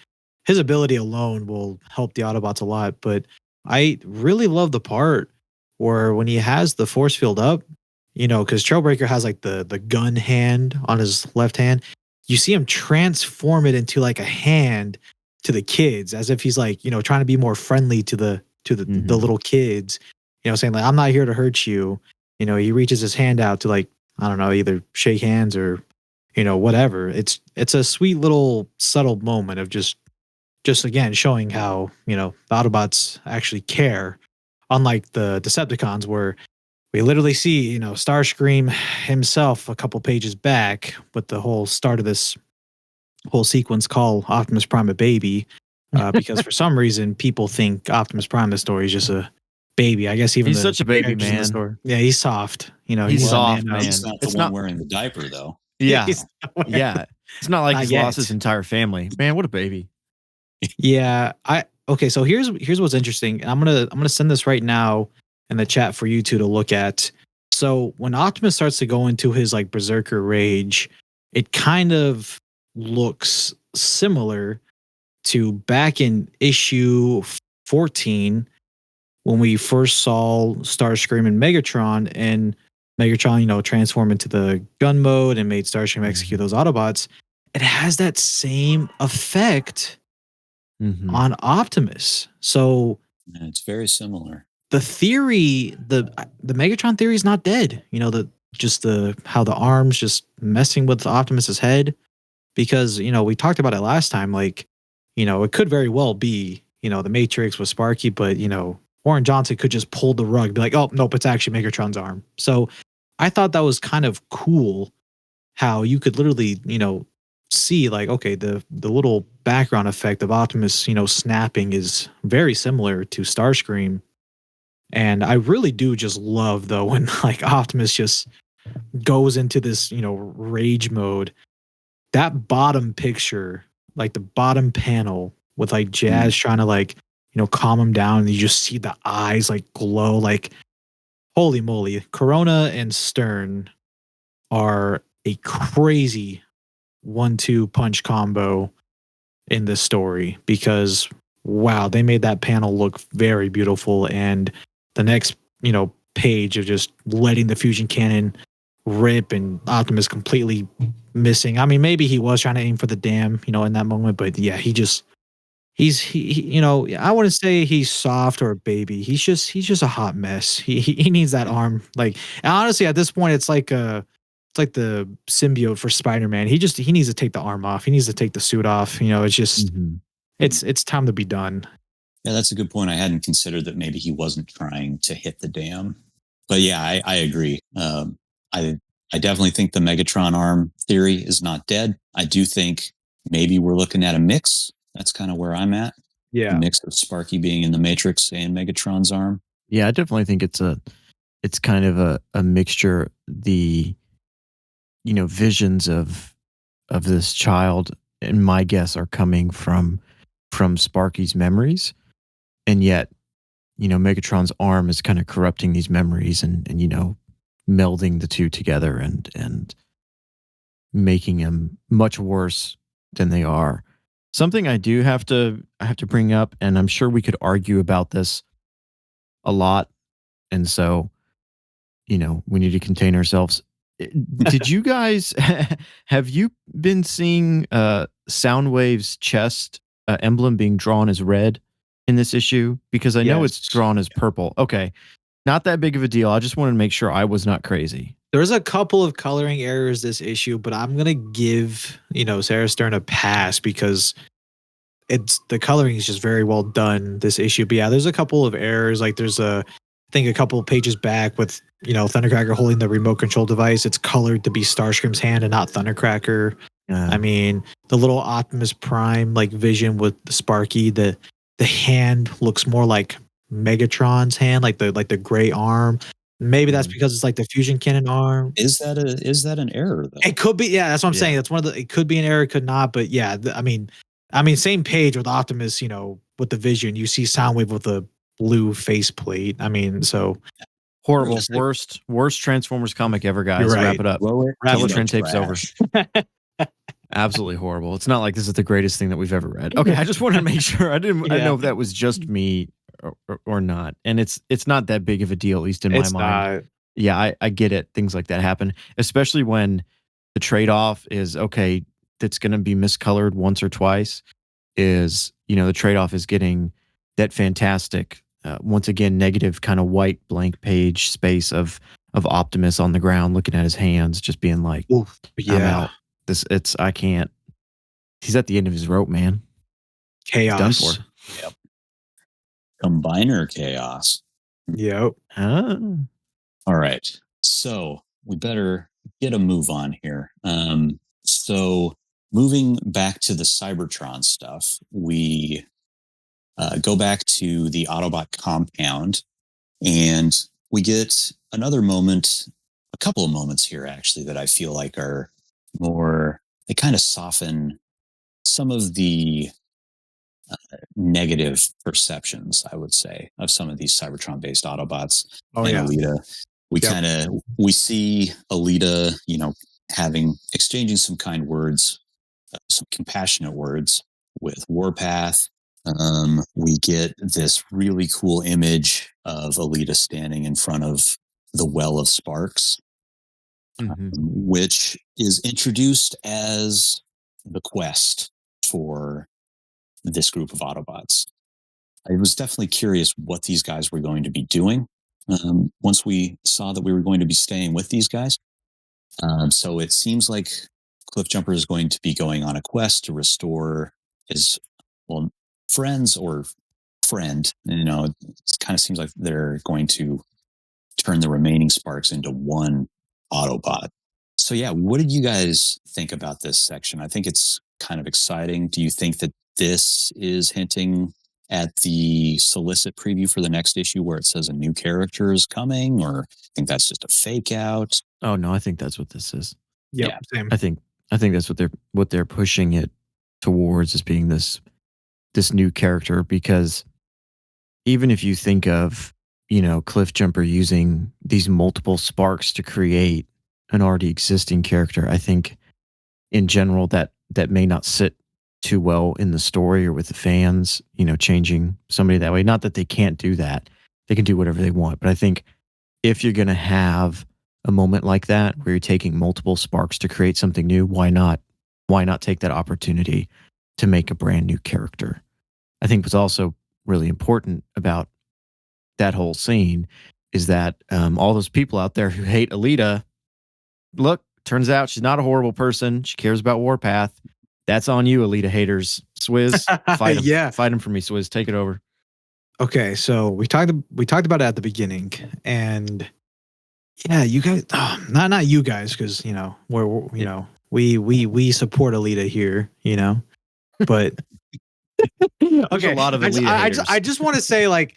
his ability alone will help the Autobots a lot, but I really love the part where when he has the force field up, because Trailbreaker has like the gun hand on his left hand, you see him transform it into like a hand to the kids, as if he's like, trying to be more friendly to the little kids, saying like, I'm not here to hurt you. He reaches his hand out to, like, I don't know, either shake hands or, whatever. It's a sweet little subtle moment of just again showing how, the Autobots actually care, unlike the Decepticons, where we literally see, Starscream himself a couple pages back with the whole start of this whole sequence call Optimus Prime a baby, because for some reason people think Optimus Prime in the story is just a baby. I guess even he's such a baby, characters in the man. story. Yeah, he's soft. He's soft, man. He's not the one wearing the diaper, though. Yeah, yeah. It's not like Not he's yet. lost his entire family. Man, what a baby. Yeah, okay. So here's what's interesting, and I'm gonna send this right now in the chat for you two to look at. So when Optimus starts to go into his like berserker rage, it kind of looks similar to back in issue 14 when we first saw Starscream and Megatron, and Megatron, transform into the gun mode and made Starscream execute those Autobots. It has that same effect on Optimus. So it's very similar. The theory, the Megatron theory is not dead. How the arms just messing with Optimus's head, because we talked about it last time. Like, it could very well be the Matrix with Sparky, but Warren Johnson could just pull the rug, be like, oh nope, it's actually Megatron's arm. So I thought that was kind of cool, how you could literally see like, okay, the little background effect of Optimus snapping is very similar to Starscream. And I really do just love, though, when like Optimus just goes into this, rage mode. That bottom picture, like the bottom panel with like Jazz trying to like, calm him down, and you just see the eyes like glow. Like, holy moly, Corona and Stern are a crazy 1-2 punch combo in this story, because wow, they made that panel look very beautiful. And the next, page of just letting the fusion cannon rip and Optimus completely missing. I mean, maybe he was trying to aim for the dam, in that moment, but yeah, he's I wouldn't say he's soft or a baby. He's just a hot mess. He needs that arm. Like, and honestly, at this point, it's like the symbiote for Spider-Man. He needs to take the arm off. He needs to take the suit off. It's just it's time to be done. Yeah, that's a good point. I hadn't considered that maybe he wasn't trying to hit the dam. But yeah, I agree. I definitely think the Megatron arm theory is not dead. I do think maybe we're looking at a mix. That's kind of where I'm at. Yeah. A mix of Sparky being in the Matrix and Megatron's arm. Yeah, I definitely think it's kind of a mixture. The visions of this child, and my guess, are coming from Sparky's memories, and yet Megatron's arm is kind of corrupting these memories and melding the two together and making them much worse than they are. Something I do have to bring up, and I'm sure we could argue about this a lot, and so we need to contain ourselves. Did you guys have you been seeing Soundwave's chest emblem being drawn as red in this issue? Because I know it's drawn as purple. Okay, not that big of a deal. I just wanted to make sure I was not crazy. There's a couple of coloring errors this issue, but I'm gonna give Sarah Stern a pass, because the coloring is just very well done this issue. But yeah, there's a couple of errors. Like there's I think a couple of pages back with Thundercracker holding the remote control device. It's colored to be Starscream's hand and not Thundercracker. I mean, the little Optimus Prime like vision with the Sparky, the hand looks more like Megatron's hand, like the gray arm. Maybe that's because it's like the fusion cannon arm. Is that an error though? It could be. Yeah, that's what I'm saying. That's one of the. It could be an error, could not. But yeah, I mean, same page with Optimus. With the vision, you see Soundwave with the blue faceplate. I mean, so horrible, worst Transformers comic ever, guys. Right. Wrap it up. Teletraan Tapes over. Absolutely horrible. It's not like this is the greatest thing that we've ever read. Okay, I just wanted to make sure. I didn't know if that was just me or not. And it's not that big of a deal, at least in my mind. Not. Yeah, I get it. Things like that happen, especially when the trade-off is, okay, that's going to be miscolored once or twice. is, the trade-off is getting that fantastic, once again, negative kind of white blank page space of Optimus on the ground looking at his hands, just being like, Oof, I'm yeah. out. I can't. He's at the end of his rope, man. He's done Chaos. for. Yep. Combiner chaos. Yep. All right. So we better get a move on here. So moving back to the Cybertron stuff, we go back to the Autobot compound, and we get another moment, a couple of moments here actually that I feel like are more, they kind of soften some of the negative perceptions, I would say, of some of these Cybertron based Autobots and Alita. We see Alita, exchanging some kind words, some compassionate words with Warpath. We get this really cool image of Alita standing in front of the well of sparks, which is introduced as the quest for this group of Autobots. I was definitely curious what these guys were going to be doing once we saw that we were going to be staying with these guys. So it seems like Cliffjumper is going to be going on a quest to restore his friends or friend. It kind of seems like they're going to turn the remaining sparks into one Autobot. So yeah, what did you guys think about this section? I think it's kind of exciting. Do you think that this is hinting at the solicit preview for the next issue where it says a new character is coming, or think that's just a fake out? Oh no, I think that's what this is. Yep, Yeah. same. I think that's what they're pushing it towards, as being this new character, because even if you think of, Cliffjumper using these multiple sparks to create an already existing character, I think in general that may not sit too well in the story or with the fans, changing somebody that way. Not that they can't do that. They can do whatever they want. But I think if you're going to have a moment like that where you're taking multiple sparks to create something new, why not? Why not take that opportunity to make a brand new character? I think what's also really important about that whole scene is that all those people out there who hate Alita, look, turns out she's not a horrible person. She cares about Warpath. That's on you, Alita haters. Swizz, fight him. Yeah. Fight him for me, Swizz. Take it over. Okay, so we talked about it at the beginning, and yeah, you guys, not you guys, because we support Alita here, but There's a lot of Alita haters. I just want to say, like,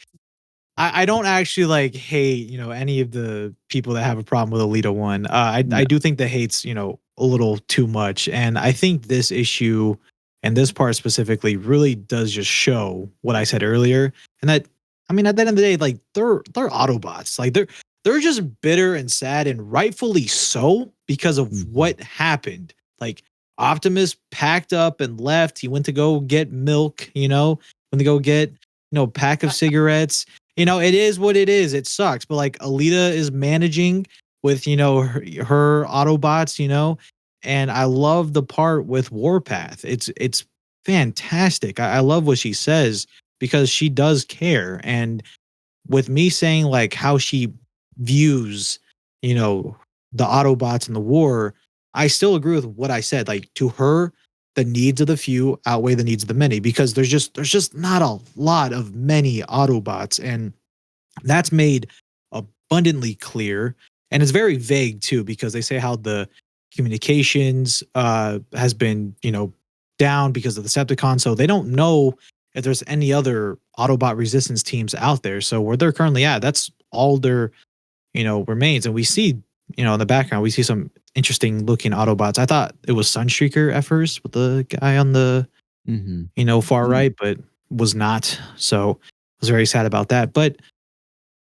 I don't actually hate any of the people that have a problem with Alita 1. I do think the hate's a little too much, and I think this issue and this part specifically really does just show what I said earlier. And that, I mean, at the end of the day, like, they're Autobots. Like, they're just bitter and sad, and rightfully so, because of what happened. Like, Optimus packed up and left. He went to go get milk, went to go get, a pack of cigarettes. It is what it is. It sucks. But like, Alita is managing with, her Autobots, and I love the part with Warpath. It's fantastic. I love what she says, because she does care. And with me saying like how she views, the Autobots in the war, I still agree with what I said. Like, to her, the needs of the few outweigh the needs of the many, because there's just not a lot of many Autobots, and that's made abundantly clear. And it's very vague too, because they say how the communications has been down because of the Decepticon, so they don't know if there's any other Autobot resistance teams out there. So where they're currently at, that's all there remains. And we see in the background, we see some interesting looking Autobots. I thought it was Sunstreaker at first with the guy on the far right, but was not. So I was very sad about that. But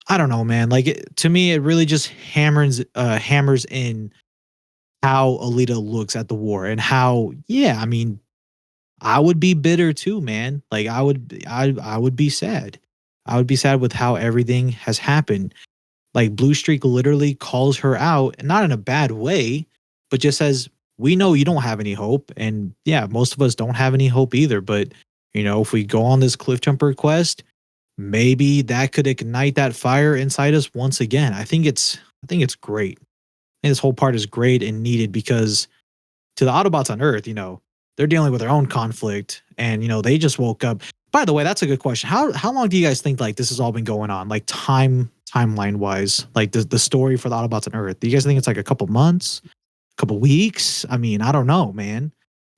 I don't know, man. Like, to me, it really just hammers in how Alita looks at the war, and how, yeah, I mean, I would be bitter too, man. Like, I would be sad. I would be sad with how everything has happened. Like, Blue Streak literally calls her out, and not in a bad way, but just says, we know you don't have any hope. And yeah, most of us don't have any hope either. But, if we go on this Cliffjumper quest, maybe that could ignite that fire inside us once again. I think it's great. I think this whole part is great and needed because to the Autobots on Earth, they're dealing with their own conflict, and they just woke up. By the way, that's a good question. How long do you guys think like this has all been going on, like timeline wise, like the story for the Autobots on Earth? Do you guys think it's like a couple months, a couple weeks? I mean, I don't know, man.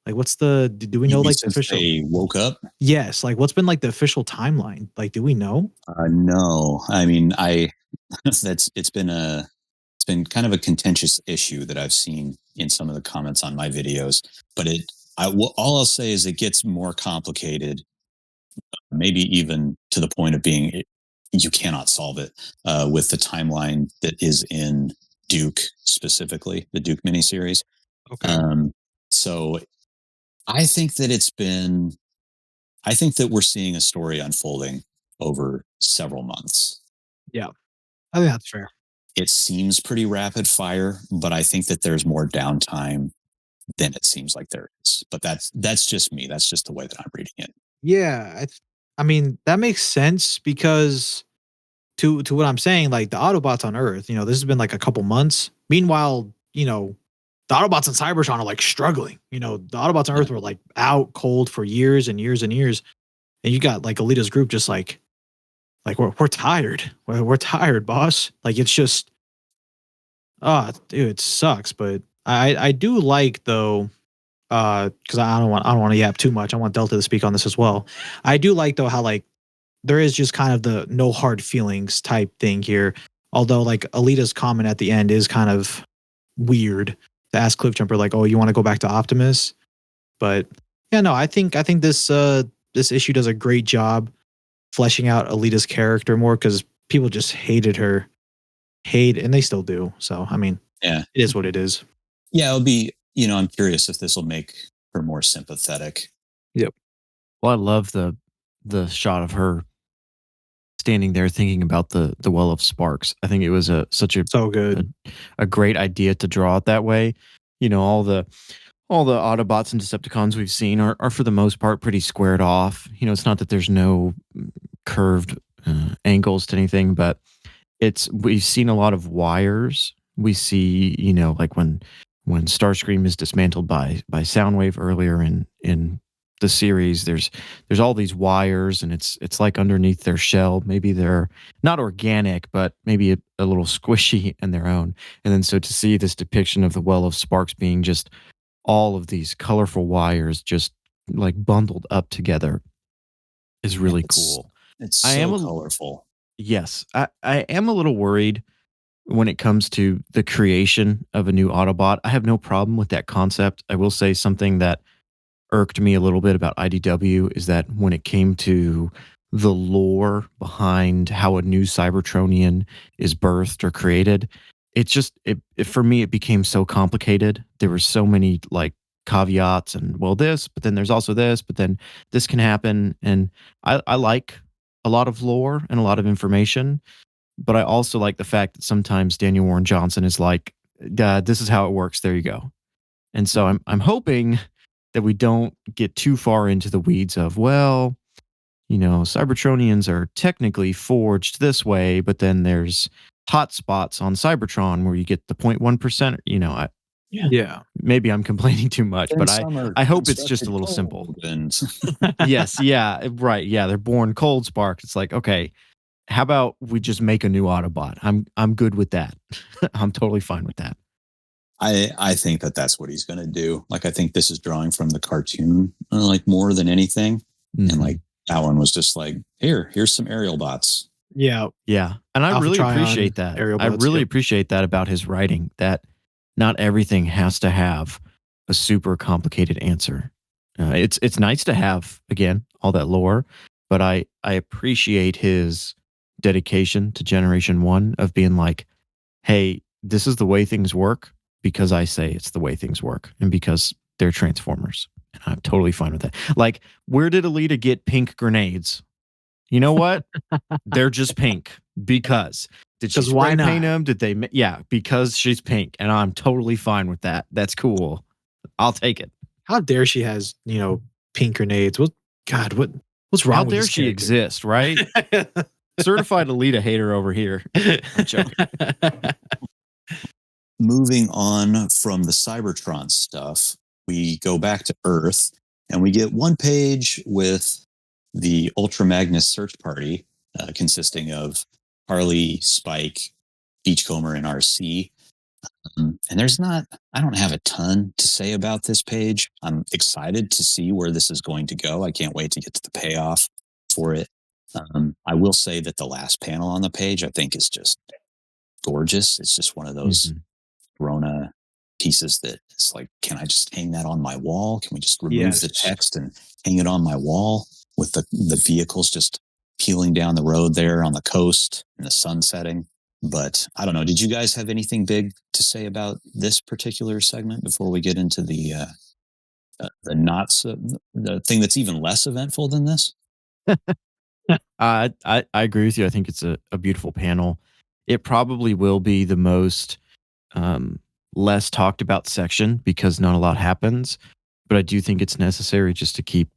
Like, what's do we know like the Since official? they woke up? Yes, like what's been like the official timeline? Like, do we know? No, I mean, it's been kind of a contentious issue that I've seen in some of the comments on my videos. But all I'll say is it gets more complicated, maybe even to the point of being you cannot solve it with the timeline that is in Duke, specifically the Duke miniseries. Okay. So I think that we're seeing a story unfolding over several months. Yeah, I think that's fair. It seems pretty rapid fire, but I think that there's more downtime than it seems like there is. But that's just me. That's just the way that I'm reading it. Yeah, I mean that makes sense because to what I'm saying, like the Autobots on Earth, this has been like a couple months. Meanwhile, the Autobots on Cybertron are like struggling. The Autobots on Earth were like out cold for years and years and years, and you got like Alita's group just like we're tired. We're tired, boss. Like it's just, dude, it sucks. But I do like though, because I don't want to yap too much. I want Delta to speak on this as well. I do like though how like there is just kind of the no hard feelings type thing here. Although like Alita's comment at the end is kind of weird to ask Cliffjumper like, "Oh, you want to go back to Optimus?" But yeah, no, I think this issue does a great job fleshing out Alita's character more because people just hated her, and they still do. So I mean, yeah, it is what it is. Yeah, it'll be. I'm curious if this will make her more sympathetic. Yep. Well, I love the shot of her standing there thinking about the well of sparks. I think it was So good. a great idea to draw it that way. All the Autobots and Decepticons we've seen are for the most part pretty squared off. It's not that there's no curved angles to anything, but we've seen a lot of wires. We see, like when Starscream is dismantled by Soundwave earlier in the series, there's all these wires, and it's like underneath their shell. Maybe they're not organic, but maybe a little squishy in their own. And then so to see this depiction of the well of sparks being just all of these colorful wires just like bundled up together is really cool. It's so colorful. Yes, I am a little worried when it comes to the creation of a new Autobot. I have no problem with that concept. I will say something that irked me a little bit about IDW is that when it came to the lore behind how a new Cybertronian is birthed or created, for me, it became so complicated. There were so many like caveats and this, but then there's also this, but then this can happen. And I like a lot of lore and a lot of information, but I also like the fact that sometimes Daniel Warren Johnson is like, this is how it works. There you go. And so I'm hoping that we don't get too far into the weeds of, Cybertronians are technically forged this way, but then there's hot spots on Cybertron where you get the 0.1%. Yeah. Maybe I'm complaining too much, but I hope it's just a little simple. Yes. Yeah. Right. Yeah. They're born cold spark. It's like, okay, how about we just make a new Autobot? I'm good with that. I'm totally fine with that. I think that's what he's going to do. Like, I think this is drawing from the cartoon, like more than anything. Mm-hmm. And like that one was just like, here's some aerial bots. Yeah. Yeah. And I really appreciate that. I really appreciate that about his writing, that not everything has to have a super complicated answer. It's nice to have, again, all that lore, but I appreciate his dedication to Generation 1 of being like, hey, this is the way things work because I say it's the way things work and because they're Transformers. And I'm totally fine with that. Like, where did Alita get pink grenades? You know what? They're just pink because did she spray paint them? Did they? Yeah, because she's pink, and I'm totally fine with that. That's cool. I'll take it. How dare she has pink grenades? God, what's wrong How with dare this she character? exist, right? Certified Alita hater over here. I'm joking. Moving on from the Cybertron stuff, we go back to Earth and we get one page with the Ultra Magnus search party consisting of Harley, Spike, Beachcomber, and RC. And I don't have a ton to say about this page. I'm excited to see where this is going to go. I can't wait to get to the payoff for it. I will say that the last panel on the page, I think, is just gorgeous. It's just one of those Rona pieces that it's like, can I just hang that on my wall? Can we just remove the text and hang it on my wall with the vehicles just peeling down the road there on the coast and the sun setting? But I don't know. Did you guys have anything big to say about this particular segment before we get into the the thing that's even less eventful than this? I agree with you. I think it's a beautiful panel. It probably will be the most less talked about section because not a lot happens. But I do think it's necessary just to keep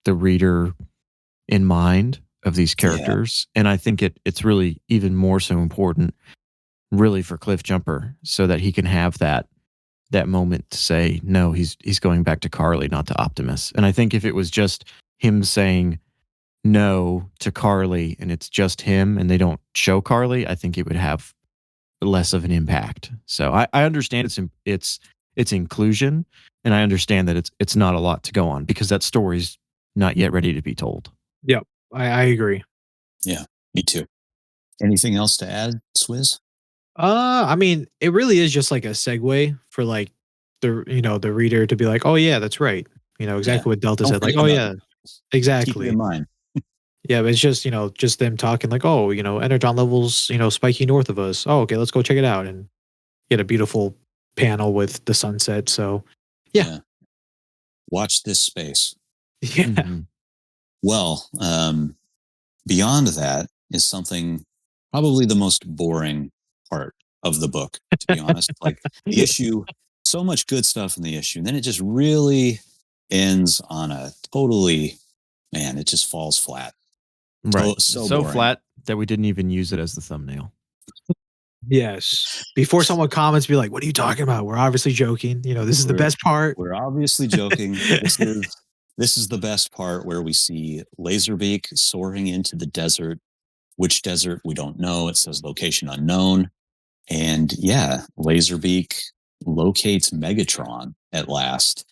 the reader in mind of these characters. Yeah. And I think it's really even more so important really for Cliffjumper so that he can have that moment to say, no, he's going back to Carly, not to Optimus. And I think if it was just him saying no to Carly and it's just him and they don't show Carly, I think it would have less of an impact. So I understand it's inclusion, and I understand that it's not a lot to go on because that story's not yet ready to be told. Yep, I agree. Yeah, me too. Anything else to add, Swizz? I mean, it really is just like a segue for like the reader to be like, oh yeah, that's right. Exactly what Delta said. Like, oh yeah, exactly. Keep it in mind. Yeah, but it's just, just them talking like, oh, energon levels, spiking north of us. Oh, okay, let's go check it out. And get a beautiful panel with the sunset. So, yeah. Watch this space. Yeah. Mm-hmm. Well, beyond that is something probably the most boring part of the book, to be honest. Like the issue, so much good stuff in the issue. And then it just really ends on a totally, man, it just falls flat. Right. So flat that we didn't even use it as the thumbnail. Yes. Before someone comments, be like, what are you talking about? We're obviously joking. This is the best part. We're obviously joking. This is the best part where we see Laserbeak soaring into the desert. Which desert? We don't know. It says location unknown. And yeah, Laserbeak locates Megatron at last.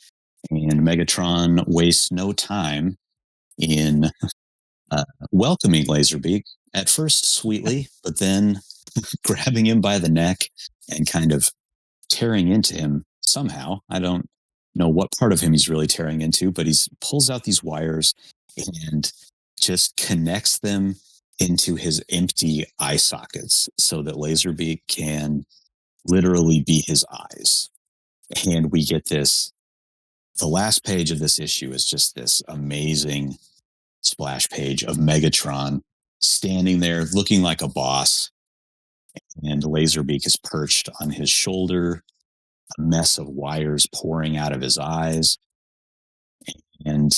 And Megatron wastes no time in welcoming Laserbeak, at first sweetly, but then grabbing him by the neck and kind of tearing into him somehow. I don't know what part of him he's really tearing into, but he pulls out these wires and just connects them into his empty eye sockets so that Laserbeak can literally be his eyes. And we get this. The last page of this issue is just this amazing splash page of Megatron standing there looking like a boss. And Laserbeak is perched on his shoulder, a mess of wires pouring out of his eyes. And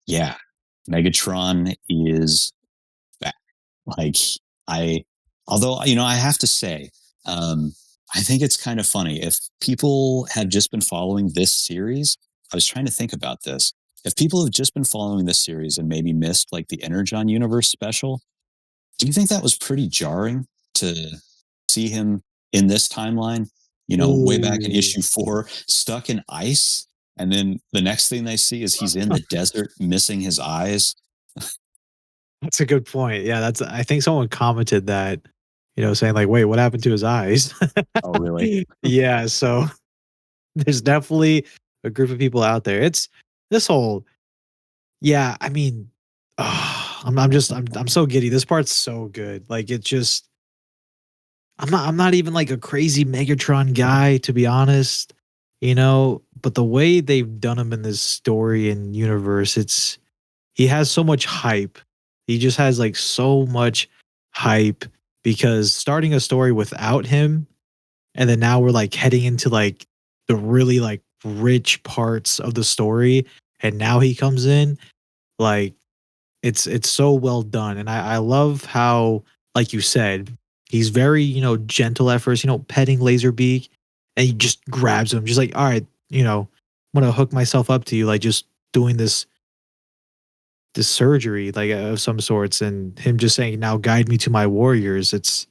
yeah, Megatron is back. Like although, I have to say, I think it's kind of funny. If people had just been following this series, I was trying to think about this. If people have just been following this series and maybe missed like the Energon Universe special, do you think that was pretty jarring to see him in this timeline? Way back in issue 4, stuck in ice. And then the next thing they see is he's in the desert, missing his eyes. That's a good point. Yeah, I think someone commented that, saying like, wait, what happened to his eyes? Oh, really? Yeah. So there's definitely a group of people out there. It's this whole, yeah, I mean, I'm so giddy. This part's so good. Like it just, I'm not even like a crazy Megatron guy, to be honest, but the way they've done him in this story and universe, he has so much hype. He just has like so much hype because starting a story without him, and then now we're like heading into like the really like rich parts of the story, and now he comes in. Like it's so well done. And I love how, like you said, he's very, gentle at first, petting Laserbeak, and he just grabs him, just like, all right, I'm gonna hook myself up to you, like just doing this surgery like of some sorts, and him just saying, now guide me to my warriors. It's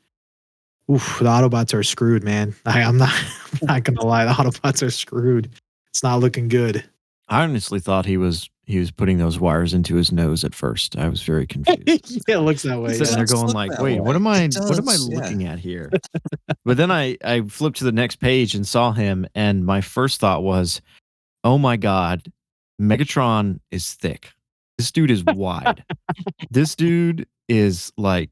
oof, the Autobots are screwed, man. I'm not I'm not gonna lie, the Autobots are screwed. It's not looking good. I honestly thought he was putting those wires into his nose at first. I was very confused. Yeah, it looks that way. Sitting there does going look like, that wait, way. what am I It does, yeah. looking at here? But then I flipped to the next page and saw him, and my first thought was, oh my God, Megatron is thick. This dude is wide. This dude is like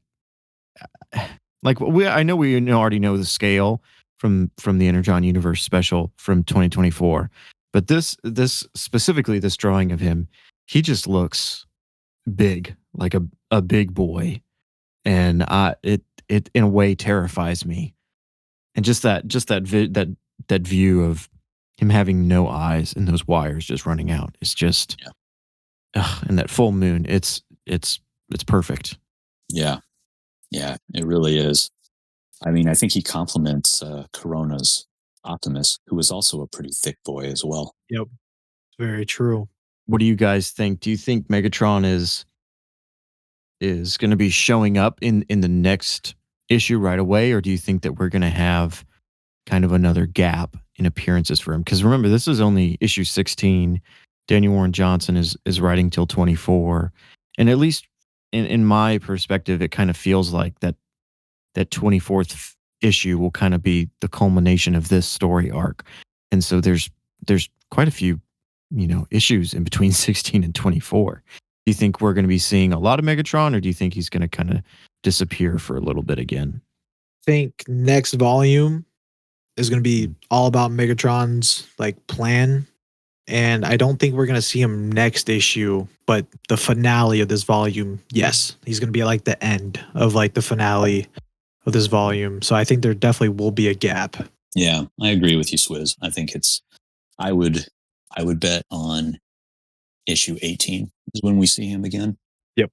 I know we already know the scale from the Energon Universe special from 2024, but this specifically, this drawing of him, he just looks big, like a big boy, and it in a way terrifies me. And just that view of him having no eyes and those wires just running out is just, and that full moon, it's perfect. Yeah. Yeah, it really is. I mean, I think he compliments Corona's Optimus, who is also a pretty thick boy as well. Yep. Very true. What do you guys think? Do you think Megatron is going to be showing up in the next issue right away, or do you think that we're going to have kind of another gap in appearances for him? Because remember, this is only issue 16. Daniel Warren Johnson is writing till 24, and at least in my perspective, it kind of feels like that 24th issue will kind of be the culmination of this story arc. And so there's quite a few, issues in between 16 and 24. Do you think we're going to be seeing a lot of Megatron, or do you think he's going to kind of disappear for a little bit again? I think next volume is going to be all about Megatron's plan. And I don't think we're going to see him next issue, but the finale of this volume, yes, he's going to be like the end of the finale of this volume. So I think there definitely will be a gap. Yeah, I agree with you, Swizz. I think I would bet on issue 18 is when we see him again. Yep.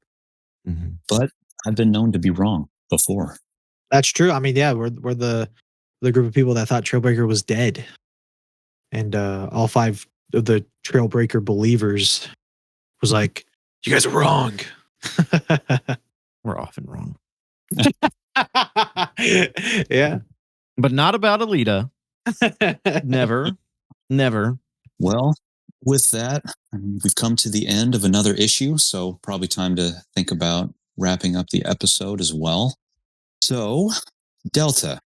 Mm-hmm. But I've been known to be wrong before. That's true. I mean, yeah, we're the group of people that thought Trailbreaker was dead. And all 5 of the Trailbreaker believers was like, you guys are wrong. We're often wrong. Yeah. But not about Alita. Never. Well, with that, we've come to the end of another issue, so probably time to think about wrapping up the episode as well. So, Delta,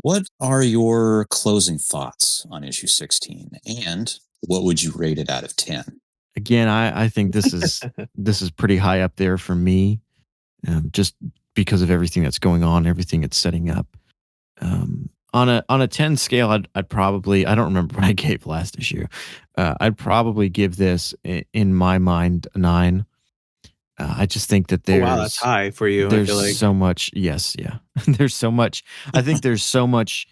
what are your closing thoughts on issue 16, and what would you rate it out of 10? Again, I think this is pretty high up there for me, just because of everything that's going on, everything it's setting up. On a 10 scale, I'd probably, I don't remember what I gave last issue. I'd probably give this, in my mind, a 9. I just think that there's wow, that's high for you. There's so much. Yes, yeah. There's so much. I think there's so much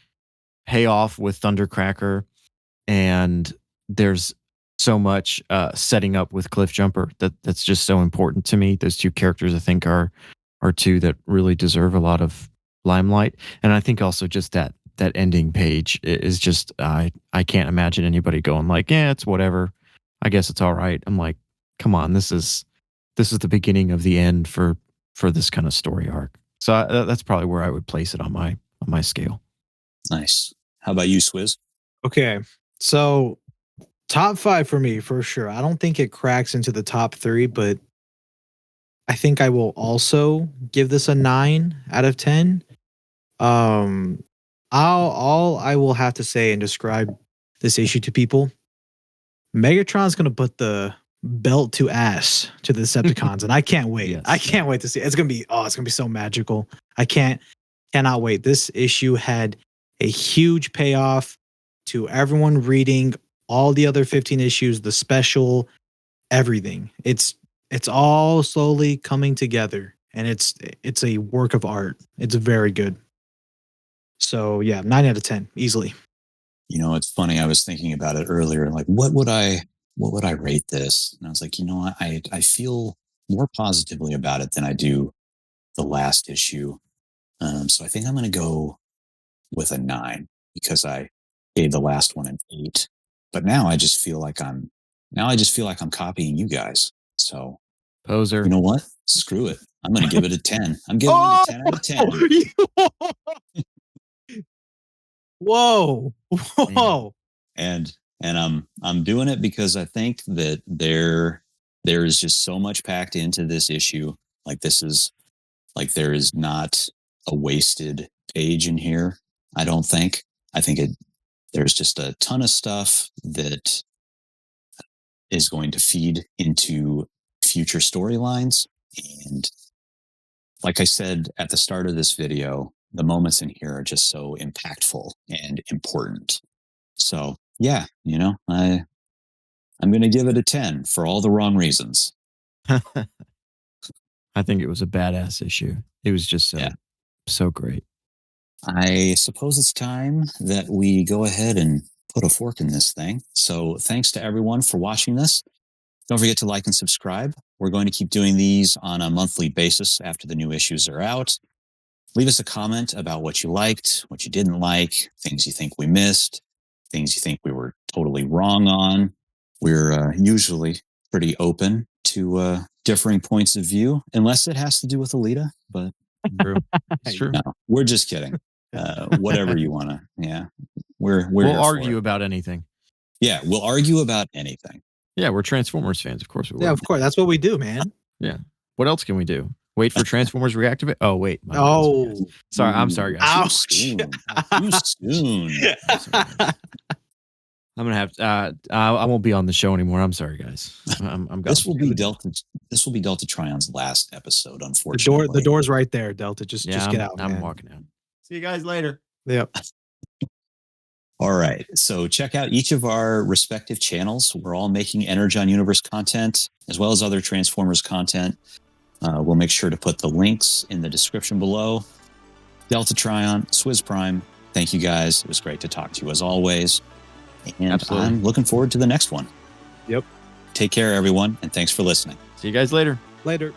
payoff with Thundercracker, and there's so much setting up with Cliffjumper that's just so important to me. Those 2 characters, I think, are 2 that really deserve a lot of limelight. And I think also just that ending page is just, I can't imagine anybody going like, yeah, it's whatever, I guess it's all right. I'm like, come on, this is the beginning of the end for this kind of story arc. So that's probably where I would place it on my scale. Nice. How about you, Swizz? Okay, so top 5 for me for sure. I don't think it cracks into the top 3, but I think I will also give this a 9 out of 10. All I will have to say and describe this issue to people, Megatron's going to put the belt to ass to the Decepticons, and I can't wait. Yes. I can't wait to see it. It's going to be so magical. I cannot wait. This issue had a huge payoff to everyone reading all the other 15 issues, the special, everything. It's all slowly coming together, and it's a work of art. It's very good. So yeah, 9 out of 10 easily. It's funny. I was thinking about it earlier. Like, what would I what would I rate this? And I was like, you know what? I feel more positively about it than I do the last issue. So I think I'm going to go with a 9 because I gave the last one an 8. But now I just feel like I'm copying you guys. So Poser. you know what? Screw it. I'm going to give it a 10. I'm giving it a 10 out of 10. Whoa. Whoa. And I'm doing it because I think that there is just so much packed into this issue. Like there is not a wasted page in here. I don't think. I think there's just a ton of stuff that is going to feed into future storylines. And like I said at the start of this video, the moments in here are just so impactful and important. So yeah, I'm going to give it a 10 for all the wrong reasons. I think it was a badass issue. It was just so great. I suppose it's time that we go ahead and put a fork in this thing. So thanks to everyone for watching this. Don't forget to like and subscribe. We're going to keep doing these on a monthly basis after the new issues are out. Leave us a comment about what you liked, what you didn't like, things you think we missed, things you think we were totally wrong on. We're usually pretty open to differing points of view, unless it has to do with Alita. But True. It's true. No, we're just kidding. Whatever you want to. Yeah, we'll argue about anything. Yeah, we'll argue about anything. Yeah, we're Transformers fans, of course we will. Yeah, of course. That's what we do, man. Yeah. What else can we do? Wait for Transformers reactivate? Oh, wait. Sorry. I'm sorry, guys. Ouch. Too soon. I'm gonna have to, I won't be on the show anymore. I'm sorry, guys. This will be Delta Trion's last episode, unfortunately. The door's right there, Delta. Just get out. I'm walking out. See you guys later. Yep. All right. So check out each of our respective channels. We're all making Energon Universe content as well as other Transformers content. We'll make sure to put the links in the description below. Delta Trion, Swizz Prime, thank you guys. It was great to talk to you as always. And absolutely. I'm looking forward to the next one. Yep. Take care, everyone, and thanks for listening. See you guys later. Later.